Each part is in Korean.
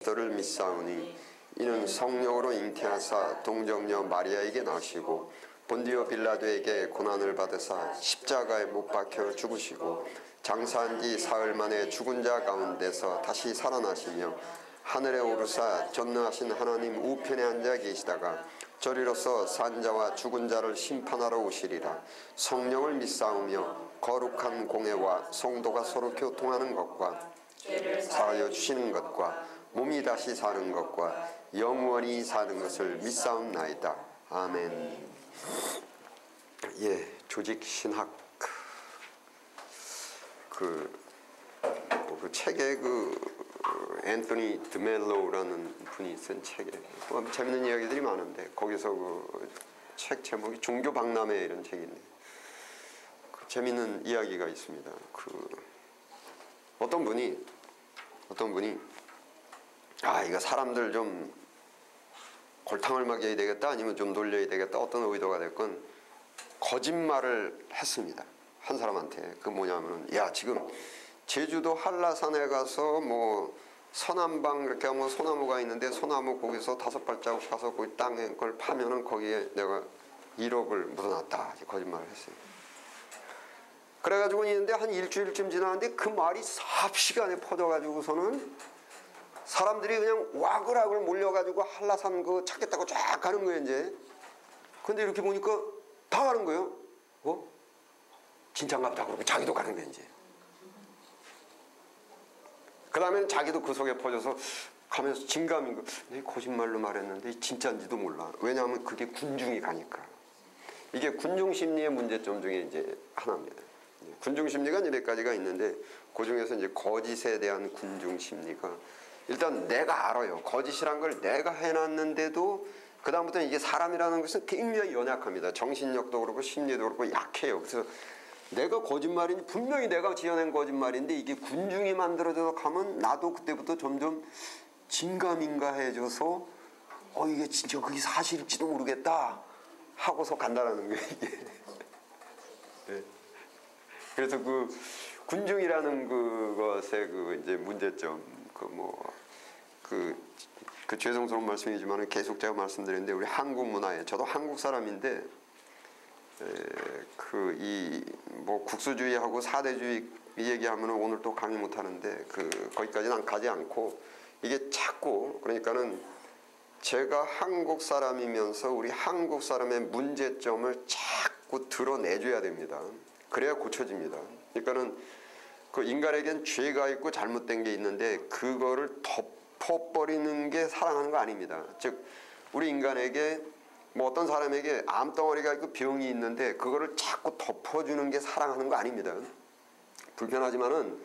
그리스도를 믿사오니 이는 성령으로 잉태하사 동정녀 마리아에게 나시고 본디오 빌라도에게 고난을 받으사 십자가에 못 박혀 죽으시고 장사한 지 사흘 만에 죽은 자 가운데서 다시 살아나시며 하늘에 오르사 전능하신 하나님 우편에 앉아 계시다가 저리로서 산 자와 죽은 자를 심판하러 오시리라. 성령을 믿사오며 거룩한 공회와 성도가 서로 교통하는 것과 사하여 주시는 것과 몸이 다시 사는 것과 영원히 사는 것을 믿사옵나이다. 아멘. 예, 조직 신학 그 책에 앤토니 드멜로우라는 분이 쓴 책에 재밌는 이야기들이 많은데 거기서 그 책 제목이 종교 박람회 이런 책인데 재밌는 이야기가 있습니다. 어떤 분이 이거 사람들 좀 골탕을 먹여야 되겠다 아니면 좀 놀려야 되겠다 어떤 의도가 됐건 거짓말을 했습니다. 한 사람한테. 그 뭐냐면은 야 지금 제주도 한라산에 가서 뭐 서남방 이렇게 하면 소나무가 있는데 소나무 거기서 5발자국 가서 거기 땅에 그걸 파면은 거기에 내가 1억을 묻어놨다. 거짓말을 했어요. 그래가지고 있는데 한 일주일쯤 지났는데 그 말이 삽시간에 퍼져가지고서는 사람들이 그냥 와글와글 몰려가지고 한라산 그 찾겠다고 쫙 가는 거예요 이제. 근데 이렇게 보니까 다 가는 거예요. 진짜인가 보다 그러고 자기도 가는 거예요 이제. 그 다음에는 자기도 그 속에 퍼져서 가면서 진감인 거. 내 거짓말로 말했는데 진짜인지도 몰라. 왜냐하면 그게 군중이 가니까. 이게 군중심리의 문제점 중에 이제 하나입니다. 군중심리가 이제 몇 가지가 있는데 그 중에서 이제 거짓에 대한 군중심리가 일단 내가 알아요. 거짓이란 걸 내가 해놨는데도 그 다음부터는 이게 사람이라는 것은 굉장히 연약합니다. 정신력도 그렇고 심리도 그렇고 약해요. 그래서 내가 거짓말인지 분명히 내가 지어낸 거짓말인데 이게 군중이 만들어져서 가면 나도 그때부터 점점 진감인가해져서 이게 진짜 그게 사실일지도 모르겠다 하고서 간다라는 거예요 이게. 네. 그래서 그 군중이라는 그것의 그 이제 문제점 그 죄송스러운 말씀이지만 계속 제가 말씀드렸는데 우리 한국 문화에 저도 한국 사람인데 뭐 국수주의하고 사대주의 얘기하면 오늘 또 강의 못 하는데 거기까지는 가지 않고 이게 자꾸 그러니까는 제가 한국 사람이면서 우리 한국 사람의 문제점을 자꾸 드러내줘야 됩니다. 그래야 고쳐집니다. 그러니까는 그 인간에겐 죄가 있고 잘못된 게 있는데 그거를 덮어버리는 게 사랑하는 거 아닙니다. 즉 우리 인간에게 뭐 어떤 사람에게 암덩어리가 있고 병이 있는데 그거를 자꾸 덮어주는 게 사랑하는 거 아닙니다. 불편하지만은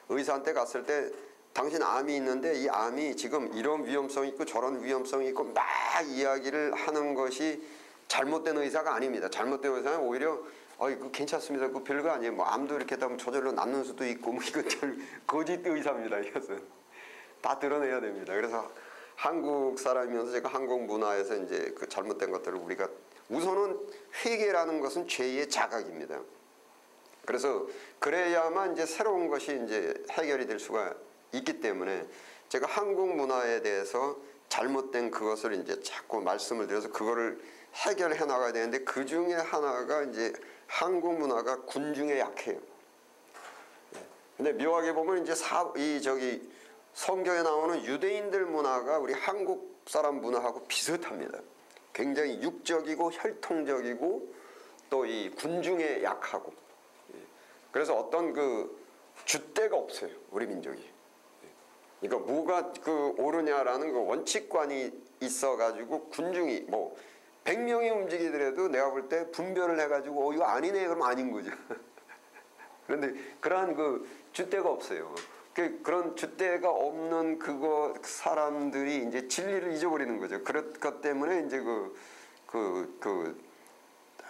의사한테 갔을 때 당신 암이 있는데 이 암이 지금 이런 위험성이 있고 저런 위험성이 있고 막 이야기를 하는 것이 잘못된 의사가 아닙니다. 잘못된 의사는 오히려 이거 괜찮습니다. 그 별거 아니에요. 뭐 암도 이렇게 하면 저절로 낫는 수도 있고 뭐 이건 거짓 의사입니다. 이것은 다 드러내야 됩니다. 그래서 한국 사람이면서 제가 한국 문화에서 이제 그 잘못된 것들을 우리가 우선은 회개라는 것은 죄의 자각입니다. 그래서 그래야만 이제 새로운 것이 이제 해결이 될 수가 있기 때문에 제가 한국 문화에 대해서 잘못된 그것을 이제 자꾸 말씀을 드려서 그거를 해결해 나가야 되는데 그 중에 하나가 이제 한국 문화가 군중에 약해요. 근데 묘하게 보면 이제 성경에 나오는 유대인들 문화가 우리 한국 사람 문화하고 비슷합니다. 굉장히 육적이고 혈통적이고 또 이 군중에 약하고. 그래서 어떤 그 줏대가 없어요. 우리 민족이. 그러니까 뭐가 옳으냐라는 그 원칙관이 있어가지고 군중이 뭐 100명이 움직이더라도 내가 볼 때 분별을 해가지고 이거 아니네 그러면 아닌 거죠. 그런데 그러한 그 줏대가 없어요. 그런 줏대가 없는 사람들이 이제 진리를 잊어버리는 거죠. 그것 때문에 이제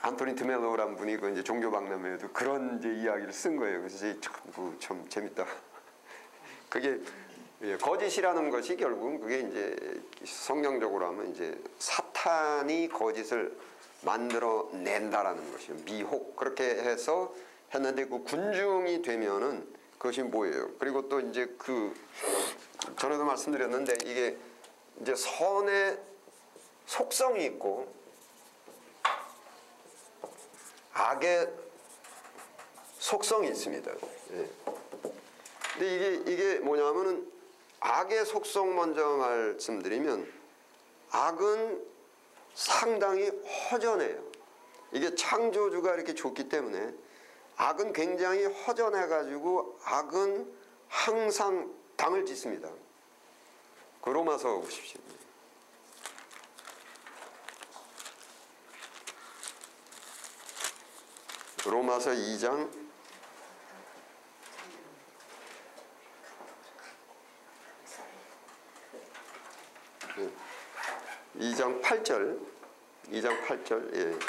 안토니 드멜로우라는 분이 이제 종교박람회에도 그런 이제 이야기를 쓴 거예요. 그래서 참 재밌다. 그게 거짓이라는 것이 결국은 그게 이제 성경적으로 하면 이제 사탄이 거짓을 만들어 낸다라는 것이에요. 미혹 그렇게 해서 했는데 그 군중이 되면은 그것이 뭐예요? 그리고 또 이제 전에도 말씀드렸는데 이게 이제 선의 속성이 있고 악의 속성이 있습니다. 예. 근데 이게 뭐냐면은 악의 속성 먼저 말씀드리면 악은 상당히 허전해요. 이게 창조주가 이렇게 줬기 때문에 악은 굉장히 허전해가지고 악은 항상 당을 짓습니다. 그 로마서 보십시오. 로마서 2장 8절 2장 8절 예.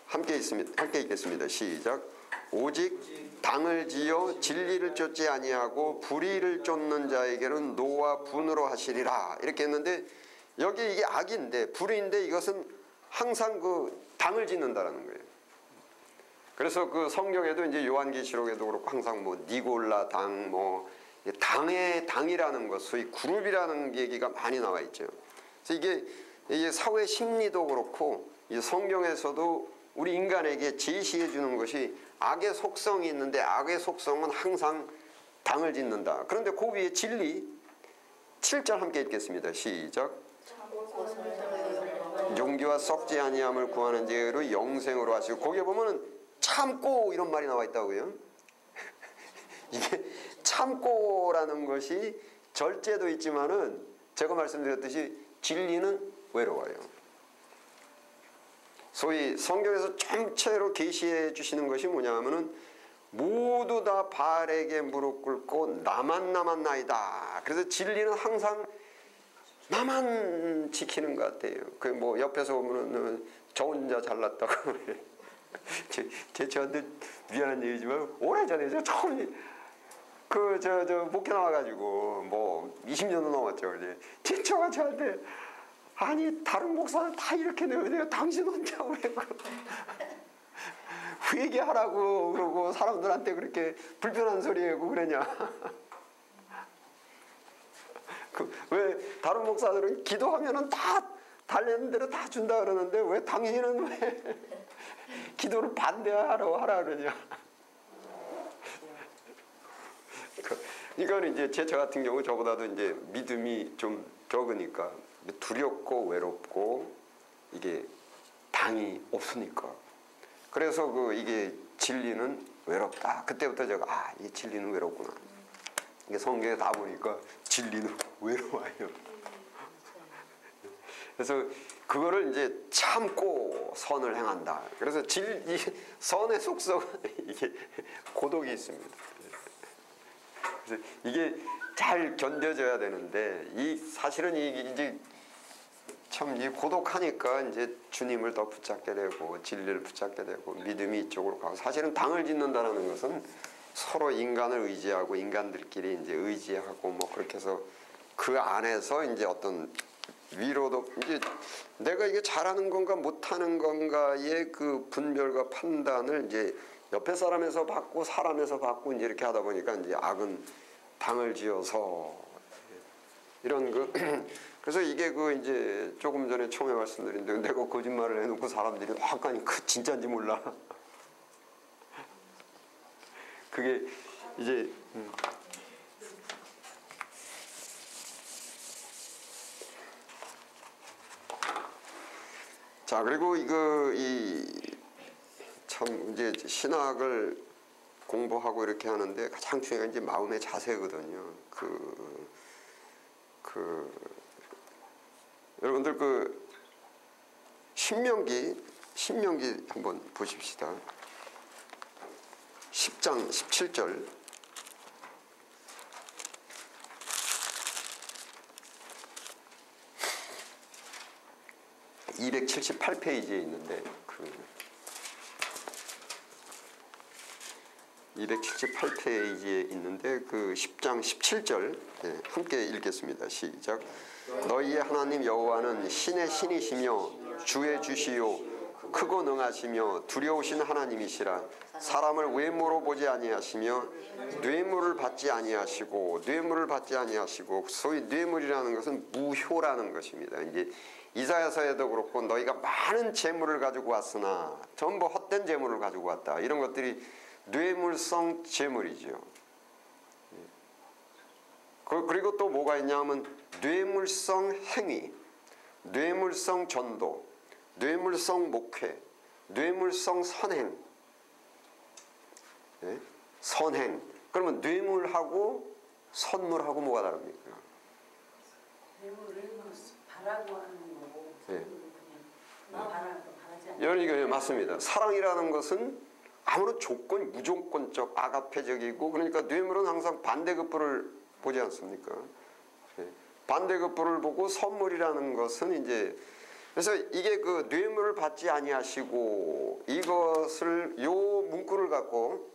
함께 읽겠습니다. 시작. 오직 당을 지어 진리를 쫓지 아니하고 불의를 쫓는 자에게는 노와 분으로 하시리라. 이렇게 했는데 여기 이게 악인데 불의인데 이것은 항상 그 당을 짓는다라는 거예요. 그래서 그 성경에도 이제 요한계시록에도 그렇고 항상 뭐 니골라 당 뭐 당의 당이라는 것 소위 그룹이라는 얘기가 많이 나와 있죠. 그래서 이게 사회 심리도 그렇고 이 성경에서도 우리 인간에게 제시해 주는 것이 악의 속성이 있는데 악의 속성은 항상 당을 짓는다. 그런데 그 위에 진리 7절 함께 읽겠습니다. 시작. 용기와 썩지 아니함을 구하는 자로 영생으로 하시고 거기에 보면은 참고 이런 말이 나와 있다고요. 이게 참고라는 것이 절제도 있지만은 제가 말씀드렸듯이 진리는 외로워요. 소위 성경에서 전체로 계시해 주시는 것이 뭐냐 하면은 모두 다 바알에게 무릎 꿇고 나만 나이다. 그래서 진리는 항상 나만 지키는 것 같아요. 그 뭐 옆에서 보면은 저 혼자 잘났다고 제 저한테 미안한 얘기지만 오래전에 저 처음 저 목회 나와가지고 뭐 20년도 넘었죠. 이제 제가 저한테 아니 다른 목사는 다 이렇게 내가 당신 혼자 왜 회개하라고 그러고 사람들한테 그렇게 불편한 소리 하고 그러냐. 왜 다른 목사들은 기도하면은 다 달래는 대로 다 준다 그러는데 왜 당신은 왜 기도를 반대하라 그러냐. 이거는 이제 저 같은 경우 저보다도 이제 믿음이 좀 적으니까 두렵고 외롭고 이게 당이 없으니까 그래서 이게 진리는 외롭다. 그때부터 제가 이 진리는 외롭구나. 이게 성경에 다 보니까 진리는 외로워요. 그래서 그거를 이제 참고 선을 행한다. 그래서 이 선의 속성은 이게 고독이 있습니다. 그래서 이게 잘 견뎌져야 되는데 사실은 이제 참 고독하니까 이제 주님을 더 붙잡게 되고 진리를 붙잡게 되고 믿음이 이쪽으로 가고 사실은 당을 짓는다는 것은 서로 인간을 의지하고 인간들끼리 이제 의지하고 뭐 그렇게 해서 그 안에서 이제 어떤 위로도 이제 내가 이게 잘하는 건가 못하는 건가의 그 분별과 판단을 이제 옆에 사람에서 받고 사람에서 받고 이제 이렇게 하다 보니까 이제 악은 당을 지어서 이런 그래서 이게 이제 조금 전에 처음에 말씀드린데 내가 거짓말을 해놓고 사람들이 확가니 진짜인지 몰라. 그게 이제 자 그리고 참 이제 신학을 공부하고 이렇게 하는데 가장 중요한 게 마음의 자세거든요. 여러분들 신명기 한번 보십시다. 10장 17절. (278페이지에) 있는데 278페이지에 있는데 10장 17절 함께 읽겠습니다. 시작. 너희의 하나님 여호와는 신의 신이시며 주의 주시요 크고 능하시며 두려우신 하나님이시라. 사람을 외모로 보지 아니하시며 뇌물을 받지 아니하시고 소위 뇌물이라는 것은 무효라는 것입니다. 이제 이사야서에도 그렇고 너희가 많은 재물을 가지고 왔으나 전부 헛된 재물을 가지고 왔다. 이런 것들이 뇌물성 재물이죠. 그리고 또 뭐가 있냐면 뇌물성 행위, 뇌물성 전도, 뇌물성 목회, 뇌물성 선행. 네? 선행. 그러면 뇌물하고 선물하고 뭐가 다릅니까? 뇌물을 바라고 하는 거고, 네. 그냥 바라지 않는. 여러분 맞습니다. 사랑이라는 것은 아무런 조건, 무조건적, 아가페적이고, 그러니까 뇌물은 항상 반대급부를 보지 않습니까? 네. 반대급부를 보고 선물이라는 것은 이제 그래서 이게 그 뇌물을 받지 아니하시고 이것을 요 문구를 갖고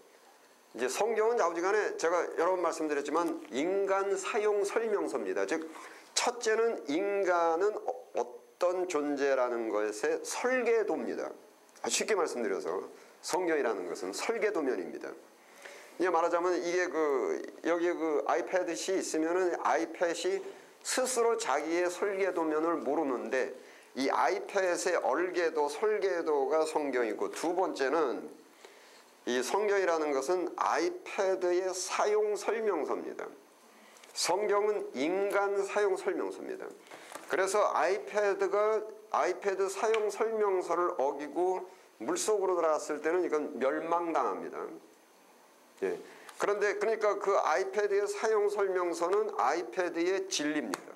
이제 성경은 좌우지간에 제가 여러 번 말씀드렸지만 인간 사용 설명서입니다. 즉 첫째는 인간은 어떤 존재라는 것의 설계도입니다. 쉽게 말씀드려서 성경이라는 것은 설계도면입니다. 이게 말하자면 이게 여기에 아이패드이 있으면은 아이패드이 스스로 자기의 설계도면을 모르는데 이 아이패드의 얼개도, 설계도가 성경이고 두 번째는 이 성경이라는 것은 아이패드의 사용 설명서입니다. 성경은 인간 사용 설명서입니다. 그래서 아이패드 사용 설명서를 어기고 물속으로 들어갔을 때는 이건 멸망당합니다. 예. 그런데 그러니까 그 아이패드의 사용 설명서는 아이패드의 진리입니다.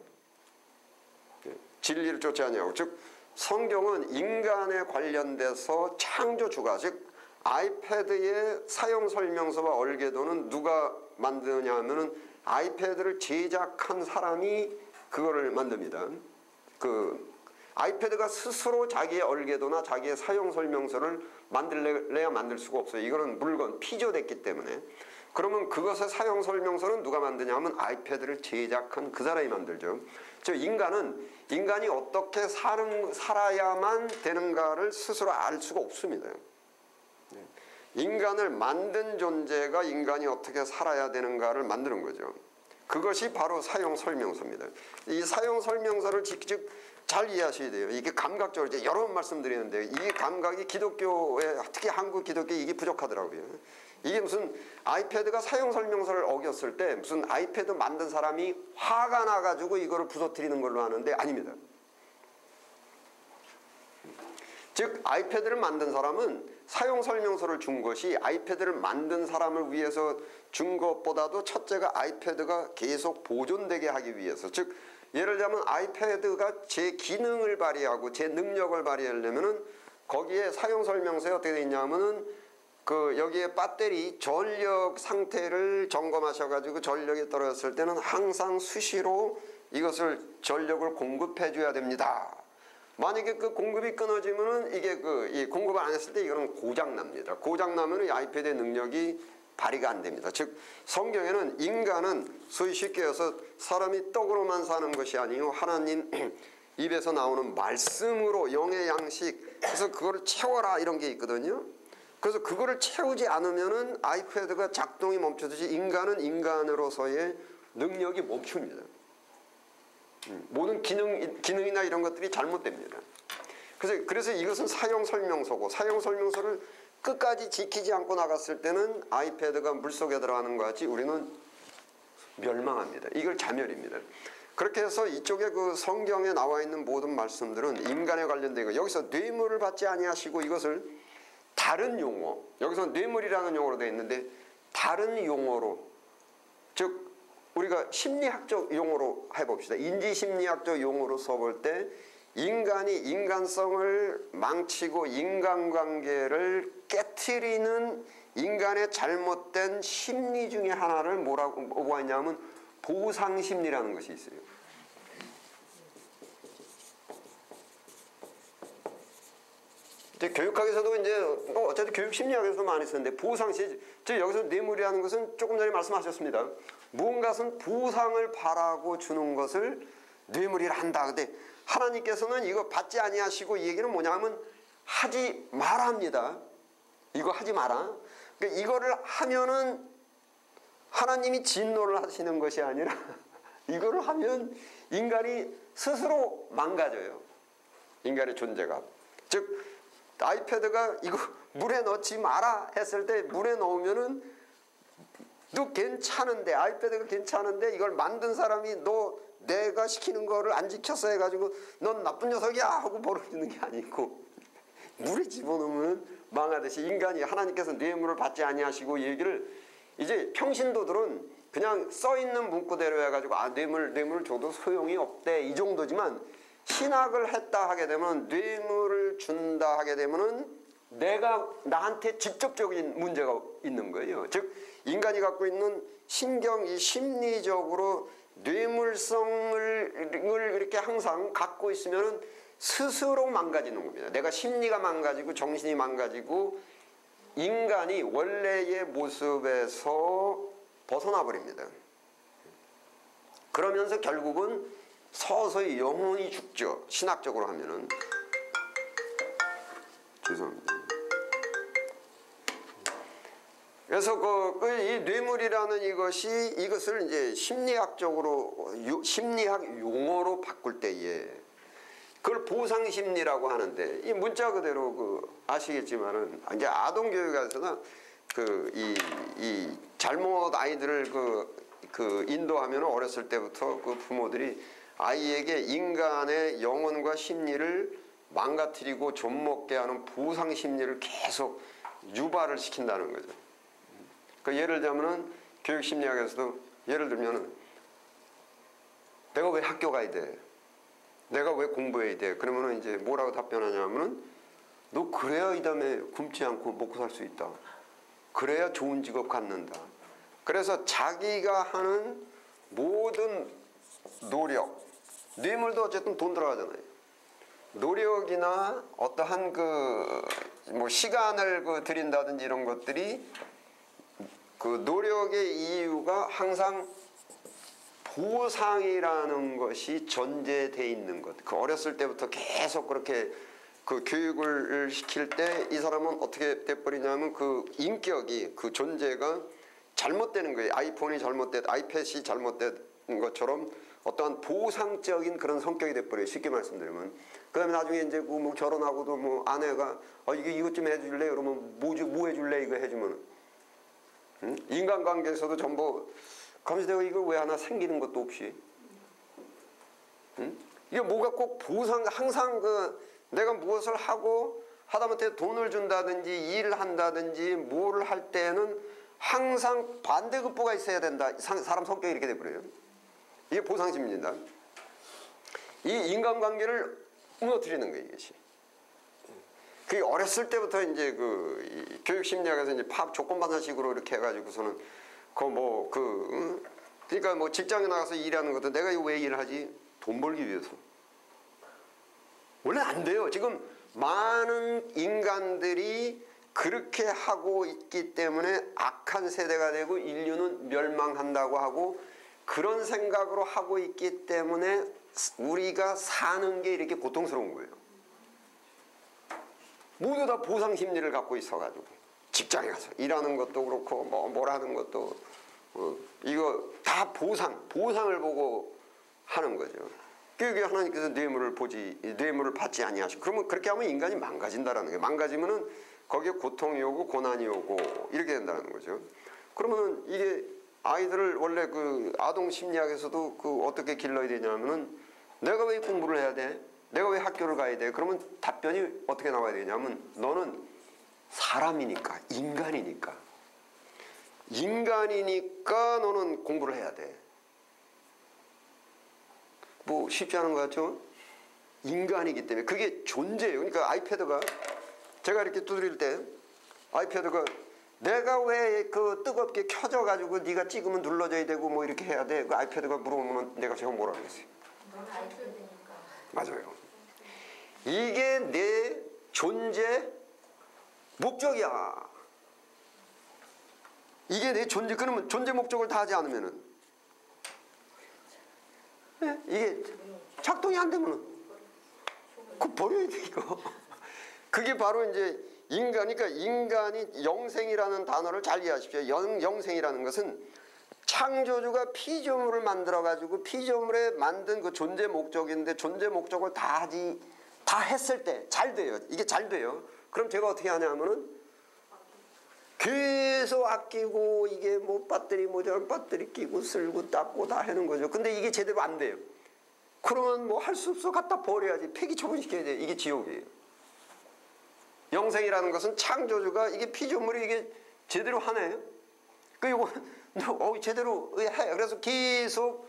예. 진리를 쫓아내고 즉 성경은 인간에 관련돼서 창조주가 즉 아이패드의 사용 설명서와 얼개도는 누가 만드냐 하면은 아이패드를 제작한 사람이 그거를 만듭니다. 아이패드가 스스로 자기의 얼개도나 자기의 사용 설명서를 만들래야 만들 수가 없어요. 이거는 물건 피조됐기 때문에. 그러면 그것의 사용 설명서는 누가 만드냐 하면 아이패드를 제작한 그 사람이 만들죠. 즉 인간이 어떻게 살아야만 되는가를 스스로 알 수가 없습니다. 인간을 만든 존재가 인간이 어떻게 살아야 되는가를 만드는 거죠. 그것이 바로 사용 설명서입니다. 이 사용 설명서를 직접 잘 이해하셔야 돼요. 이게 감각적으로 이제 여러 번 말씀드리는데 이 감각이 기독교에 특히 한국 기독교에 이게 부족하더라고요. 이게 무슨 아이패드가 사용 설명서를 어겼을 때 무슨 아이패드 만든 사람이 화가 나가지고 이거를 부서뜨리는 걸로 하는데 아닙니다. 즉 아이패드를 만든 사람은 사용 설명서를 준 것이 아이패드를 만든 사람을 위해서 준 것보다도 첫째가 아이패드가 계속 보존되게 하기 위해서 즉 예를 들자면 아이패드가 제 기능을 발휘하고 제 능력을 발휘하려면은 거기에 사용 설명서에 어떻게 되어 있냐면은 여기에 배터리 전력 상태를 점검하셔가지고 전력이 떨어졌을 때는 항상 수시로 이것을 전력을 공급해 줘야 됩니다. 만약에 그 공급이 끊어지면은 이게 이 공급을 안 했을 때 이거는 고장 납니다. 고장 나면은 이 아이패드의 능력이 발휘가 안 됩니다. 즉 성경에는 인간은 소위 쉽게 해서 사람이 떡으로만 사는 것이 아니고 하나님 입에서 나오는 말씀으로 영의 양식 그래서 그거를 채워라 이런 게 있거든요. 그래서 그거를 채우지 않으면은 아이패드가 작동이 멈추듯이 인간은 인간으로서의 능력이 멈춥니다. 모든 기능이나 이런 것들이 잘못됩니다. 그래서 이것은 사용 설명서고 사용 설명서를 끝까지 지키지 않고 나갔을 때는 아이패드가 물속에 들어가는 것 같이 우리는 멸망합니다. 이걸 자멸입니다. 그렇게 해서 이쪽에 그 성경에 나와 있는 모든 말씀들은 인간에 관련된 거 여기서 뇌물을 받지 아니하시고 이것을 다른 용어 여기서 뇌물이라는 용어로 되어 있는데 다른 용어로 즉 우리가 심리학적 용어로 해봅시다. 인지심리학적 용어로 써볼 때 인간이 인간성을 망치고 인간관계를 깨트리는 인간의 잘못된 심리 중에 하나를 뭐라고 하냐면 보상심리라는 것이 있어요. 이제 교육학에서도 이제 어쨌든 교육심리학에서도 많이 쓰는데 보상심리 즉 여기서 뇌물이라는 것은 조금 전에 말씀하셨습니다. 무언가는 보상을 바라고 주는 것을 뇌물이라 한다. 근데 하나님께서는 이거 받지 아니하시고 이 얘기는 뭐냐면 하지 마라 합니다. 이거 하지 마라. 그러니까 이거를 하면은 하나님이 진노를 하시는 것이 아니라 이거를 하면 인간이 스스로 망가져요. 인간의 존재가. 즉 아이패드가 이거 물에 넣지 마라 했을 때 물에 넣으면은 너 괜찮은데, 아이패드가 괜찮은데 이걸 만든 사람이 너 내가 시키는 거를 안 지켰어 해가지고 넌 나쁜 녀석이야 하고 벌어지는 게 아니고, 물에 집어넣으면 망하듯이 인간이 하나님께서 뇌물을 받지 아니하시고 얘기를 이제 평신도들은 그냥 써있는 문구대로 해가지고 뇌물을 줘도 소용이 없대 이 정도지만, 신학을 했다 하게 되면 뇌물을 준다 하게 되면은 내가 나한테 직접적인 문제가 있는 거예요. 즉 인간이 갖고 있는 이 심리적으로 뇌물성을 이렇게 항상 갖고 있으면은 스스로 망가지는 겁니다. 내가 심리가 망가지고 정신이 망가지고 인간이 원래의 모습에서 벗어나 버립니다. 그러면서 결국은 서서히 영혼이 죽죠. 신학적으로 하면은. 죄송합니다. 그래서 이 뇌물이라는 이것을 이제 심리학적으로 심리학 용어로 바꿀 때에 그걸 보상심리라고 하는데, 이 문자 그대로 아시겠지만은 이제 아동교육에서는 이 잘못 아이들을 인도하면 어렸을 때부터 그 부모들이 아이에게 인간의 영혼과 심리를 망가뜨리고 좀먹게 하는 보상심리를 계속 유발을 시킨다는 거죠. 예를 들면은 교육심리학에서도 예를 들면은 내가 왜 학교 가야 돼? 내가 왜 공부해야 돼? 그러면은 이제 뭐라고 답변하냐면은 너 그래야 이 다음에 굶지 않고 먹고 살 수 있다. 그래야 좋은 직업 갖는다. 그래서 자기가 하는 모든 노력, 뇌물도 어쨌든 돈 들어가잖아요. 노력이나 어떠한 시간을 들인다든지 이런 것들이 그 노력의 이유가 항상 보상이라는 것이 전제되어 있는 것. 어렸을 때부터 계속 그렇게 교육을 시킬 때 이 사람은 어떻게 돼버리냐면 인격이, 존재가 잘못되는 거예요. 아이폰이 아이패드이 잘못된 것처럼 어떠한 보상적인 그런 성격이 돼버려요. 쉽게 말씀드리면. 그 다음에 나중에 이제 결혼하고도 아내가 이것 좀 해줄래? 그러면 뭐 해줄래? 이거 해주면. 응? 인간관계에서도 전부 가면서 내가 이거 왜 하나 생기는 것도 없이. 응? 이게 뭐가 꼭 보상, 항상 내가 무엇을 하고 하다못해 돈을 준다든지 일을 한다든지 뭐를 할 때는 항상 반대급부가 있어야 된다. 사람 성격이 이렇게 돼버려요. 이게 보상심리입니다. 이 인간관계를 무너뜨리는 거예요, 이것이. 그게 어렸을 때부터 이제 교육심리학에서 이제 조건반사식으로 이렇게 해가지고서는 그러니까 직장에 나가서 일하는 것도 내가 이거 왜 일을 하지? 돈 벌기 위해서. 원래 안 돼요. 지금 많은 인간들이 그렇게 하고 있기 때문에 악한 세대가 되고 인류는 멸망한다고 하고, 그런 생각으로 하고 있기 때문에 우리가 사는 게 이렇게 고통스러운 거예요. 모두 다 보상심리를 갖고 있어가지고 직장에 가서 일하는 것도 그렇고 뭘 하는 것도 이거 다 보상을 보고 하는 거죠. 그게 하나님께서 뇌물을 받지 아니하시고, 그러면 그렇게 하면 인간이 망가진다라는 거예요. 망가지면은 거기에 고통이 오고 고난이 오고 이렇게 된다는 거죠. 그러면은 이게 아이들을 원래 아동 심리학에서도 어떻게 길러야 되냐면은 내가 왜 공부를 해야 돼? 내가 왜 학교를 가야 돼? 그러면 답변이 어떻게 나와야 되냐면 너는 사람이니까, 인간이니까 너는 공부를 해야 돼. 쉽지 않은 것 같죠? 인간이기 때문에 그게 존재예요. 그러니까 아이패드가 제가 이렇게 두드릴 때 아이패드가 내가 왜 뜨겁게 켜져가지고 네가 찍으면 눌러져야 되고 이렇게 해야 돼? 아이패드가 물어보면 내가 제가 뭐라 그랬어요? 아이패드니까. 맞아요. 이게 내 존재 목적이야. 이게 내 존재, 그러면 존재 목적을 다 하지 않으면은 이게 작동이 안 되면은 그거 버려야 돼, 이거. 그게 바로 이제 그러니까 인간이 영생이라는 단어를 잘 이해하십시오. 영생이라는 것은 창조주가 피조물을 만들어 가지고 피조물에 만든 그 존재 목적인데 존재 목적을 다 했을 때 잘 돼요. 이게 잘 돼요. 그럼 제가 어떻게 하냐면은 계속 아끼고 이게 뭐 배터리 모자란 배터리 끼고 쓸고 닦고 다 하는 거죠. 근데 이게 제대로 안 돼요. 그러면 뭐 할 수 없어. 갖다 버려야지. 폐기 처분시켜야 돼. 이게 지옥이에요. 영생이라는 것은 창조주가 이게 피조물이 이게 제대로 하네. 이거 제대로 해. 그래서 계속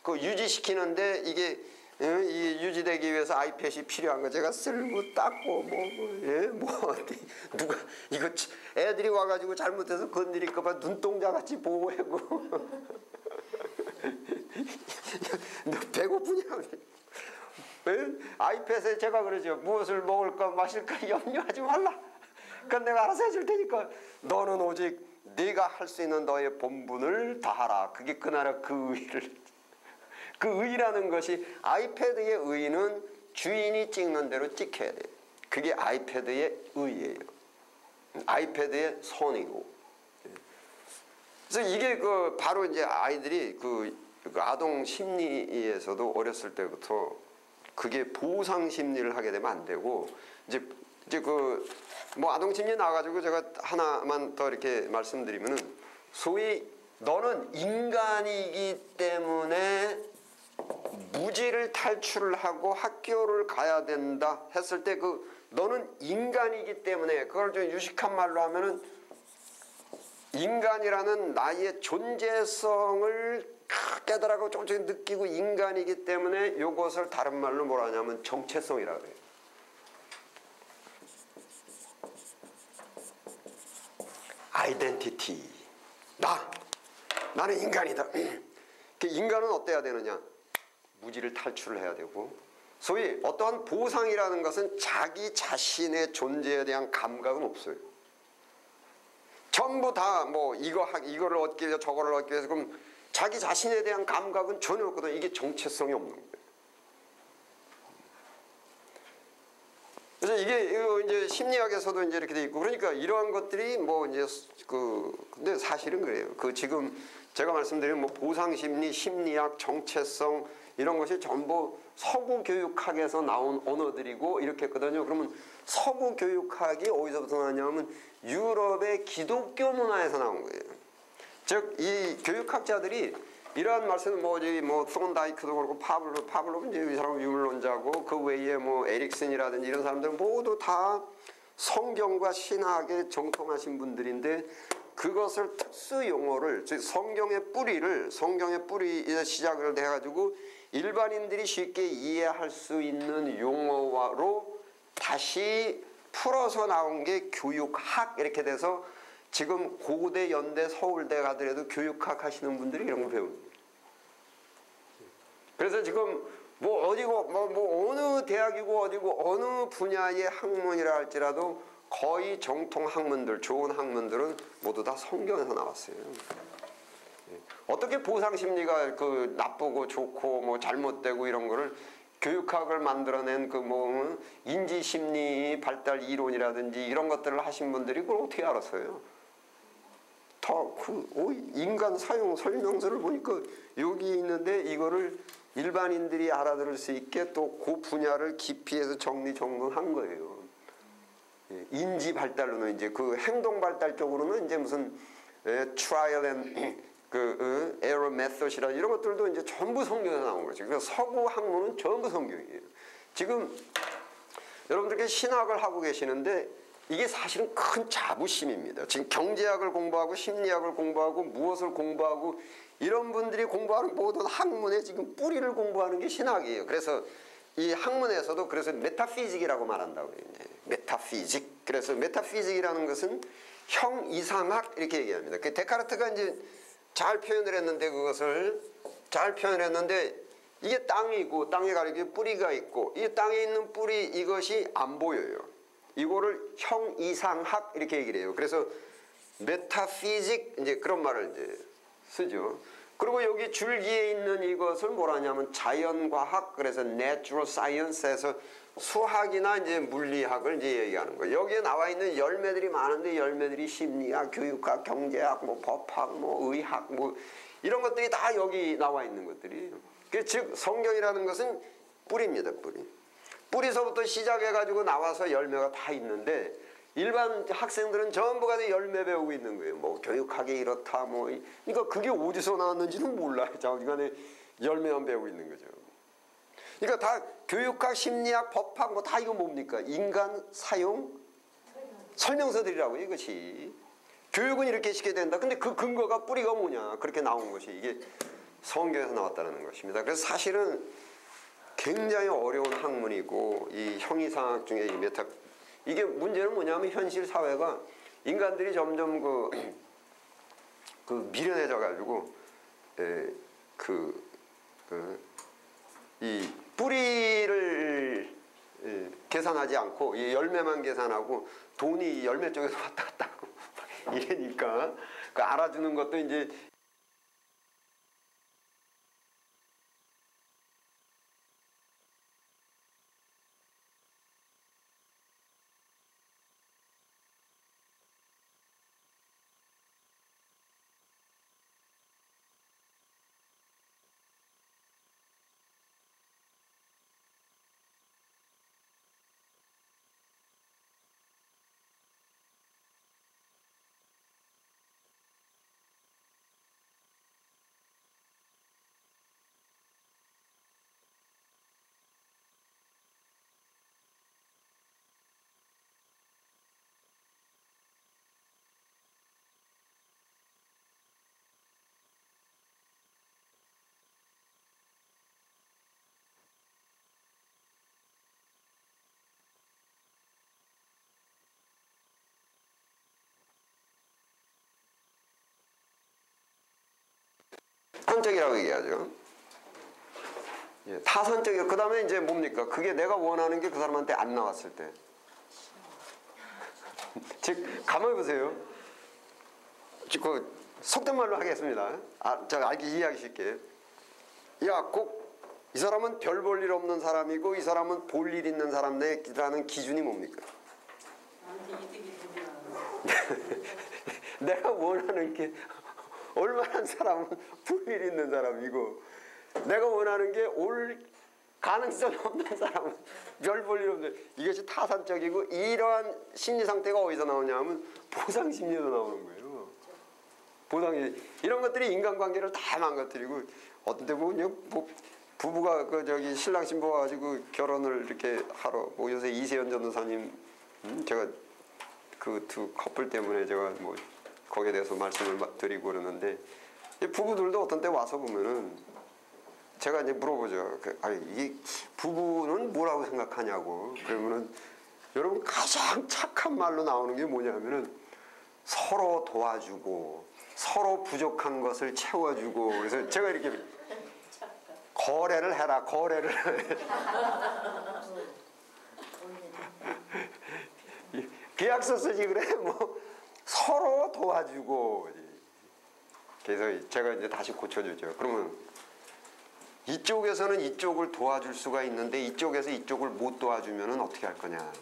그 유지시키는데 이게 유지되기 위해서 아이패드이 필요한 거 제가 쓸고 닦고 누가 이거 애들이 와가지고 잘못해서 건드릴까봐 눈동자 같이 보호하고 너 배고프냐? 아이패드에 제가 그러죠. 무엇을 먹을까 마실까 염려하지 말라. 그건 내가 알아서 해줄 테니까 너는 오직 네가 할 수 있는 너의 본분을 다하라. 그게 그 나라 그 의를. 그 의라는 것이 아이패드의 의는 주인이 찍는 대로 찍혀야 돼요. 그게 아이패드의 의예요. 아이패드의 선이고. 그래서 이게 바로 이제 아이들이 그 아동 심리에서도 어렸을 때부터 그게 보상 심리를 하게 되면 안 되고 이제 뭐 아동 심리 나와가지고 제가 하나만 더 이렇게 말씀드리면은 소위 너는 인간이기 때문에 무지를 탈출을 하고 학교를 가야 된다 했을 때 너는 인간이기 때문에 그걸 좀 유식한 말로 하면은 인간이라는 나의 존재성을 깨달아고 조금씩 느끼고 인간이기 때문에 이것을 다른 말로 뭐라 하냐면 정체성이라고 해요. 아이덴티티. 나는 인간이다. 인간은 어때야 되느냐? 무지를 탈출을 해야 되고 소위 어떠한 보상이라는 것은 자기 자신의 존재에 대한 감각은 없어요. 전부 다 뭐 이거를 얻기 위해서 저거를 얻기 위해서 그럼 자기 자신에 대한 감각은 전혀 없거든. 이게 정체성이 없는 거예요. 그래서 이게 이제 심리학에서도 이제 이렇게 돼 있고 그러니까 이러한 것들이 뭐 이제 근데 사실은 그래요. 지금 제가 말씀드린 뭐 보상 심리, 심리학, 정체성 이런 것이 전부 서구 교육학에서 나온 언어들이고 이렇게 했거든요. 그러면 서구 교육학이 어디서부터 나왔냐면 유럽의 기독교 문화에서 나온 거예요. 즉 이 교육학자들이 이러한 말씀은 뭐 손다이크도 그렇고 파블로는 이제 이 사람 유물론자고 그 외에 뭐 에릭슨이라든지 이런 사람들은 모두 다 성경과 신학에 정통하신 분들인데 그것을 특수 용어를 즉 성경의 뿌리에 시작을 해가지고 일반인들이 쉽게 이해할 수 있는 용어로 다시 풀어서 나온 게 교육학 이렇게 돼서 지금 고대, 연대, 서울대 가더라도 교육학 하시는 분들이 이런 거 배웁니다. 그래서 지금 뭐 어디고 뭐 어느 대학이고 어디고 어느 분야의 학문이라 할지라도 거의 정통 학문들, 좋은 학문들은 모두 다 성경에서 나왔어요. 어떻게 보상 심리가 나쁘고 좋고 뭐 잘못되고 이런 거를 교육학을 만들어낸 뭐 인지 심리 발달 이론이라든지 이런 것들을 하신 분들이 그걸 어떻게 알았어요? 인간 사용 설명서를 보니까 여기 있는데 이거를 일반인들이 알아들을 수 있게 또 그 분야를 깊이해서 정리정돈한 거예요. 인지 발달로는 이제 행동 발달 쪽으로는 이제 무슨 트라이얼 앤 에러 메소드라 이런 것들도 이제 전부 성경에서 나온 거죠. 그래서 서구 학문은 전부 성경이에요. 지금 여러분들께 신학을 하고 계시는데 이게 사실은 큰 자부심입니다. 지금 경제학을 공부하고 심리학을 공부하고 무엇을 공부하고 이런 분들이 공부하는 모든 학문의 지금 뿌리를 공부하는 게 신학이에요. 그래서 이 학문에서도 그래서 메타피직이라고 말한다고요. 메타피직. 그래서 메타피직이라는 것은 형 이상학 이렇게 얘기합니다. 데카르트가 이제 잘 표현을 했는데 그것을 잘 표현을 했는데 이게 땅이고 땅에 가리게 뿌리가 있고 이 땅에 있는 뿌리 이것이 안 보여요. 이거를 형 이상학 이렇게 얘기를 해요. 그래서 메타피직 이제 그런 말을 이제 쓰죠. 그리고 여기 줄기에 있는 이것을 뭐라 하냐면 자연과학, 그래서 natural science에서 수학이나 이제 물리학을 이제 얘기하는 거예요. 여기에 나와 있는 열매들이 많은데 열매들이 심리학, 교육학, 경제학, 뭐 법학, 뭐 의학, 뭐 이런 것들이 다 여기 나와 있는 것들이에요. 즉 성경이라는 것은 뿌리입니다. 뿌리서부터 시작해가지고 나와서 열매가 다 있는데 일반 학생들은 전부가 다 열매 배우고 있는 거예요. 뭐 교육학이 이렇다 뭐 그러니까 그게 어디서 나왔는지는 몰라요. 자기간에 열매만 배우고 있는 거죠. 그러니까 다 교육학, 심리학, 법학 뭐 다 이거 뭡니까? 인간 사용 설명서들이라고 이것이. 교육은 이렇게 시켜야 된다. 근데 그 근거가 뿌리가 뭐냐? 그렇게 나온 것이 이게 성경에서 나왔다는 것입니다. 그래서 사실은 굉장히 어려운 학문이고 이 형이상학 중에 이 메타 이게 문제는 뭐냐면 현실 사회가 인간들이 점점 그 미련해져 가지고 이 뿌리를 계산하지 않고 이 열매만 계산하고 돈이 열매 쪽에서 왔다 갔다 하고 이러니까 그 알아주는 것도 이제 선적이라고 얘기하죠. 예, 타선적이요. 그 다음에 이제 뭡니까? 그게 내가 원하는 게 그 사람한테 안 나왔을 때. 즉, 가만히 보세요. 그 속된 말로 하겠습니다. 제가 알기 이해하기 쉽게. 야, 꼭 이 사람은 별 볼 일 없는 사람이고 이 사람은 볼 일 있는 사람이라는 기준이 뭡니까? 내가 원하는 게 얼마나 사람은 볼 일 있는 사람이고 내가 원하는 게 올 가능성 없는 사람은 별 볼 일 없는 이것이 타산적이고 이러한 심리 상태가 어디서 나오냐면 보상 심리에서 나오는 거예요. 보상이 이런 것들이 인간관계를 다 망가뜨리고 어떤 때 보면 뭐 부부가 신랑 신부 가지고 결혼을 이렇게 하러 뭐 요새 이세연 전도사님 제가 그 두 커플 때문에 제가 뭐 거기에 대해서 말씀을 드리고 그러는데 부부들도 어떤 때 와서 보면은 제가 이제 물어보죠. 이 부부는 뭐라고 생각하냐고. 그러면은 여러분 가장 착한 말로 나오는 게 뭐냐면은 서로 도와주고 서로 부족한 것을 채워주고. 그래서 제가 이렇게 거래를 해라. 거래를 계약서 쓰지 그래. 뭐 서로 도와주고. 그래서 제가 이제 다시 고쳐주죠. 그러면 이쪽에서는 이쪽을 도와줄 수가 있는데 이쪽에서 이쪽을 못 도와주면은 어떻게 할 거냐?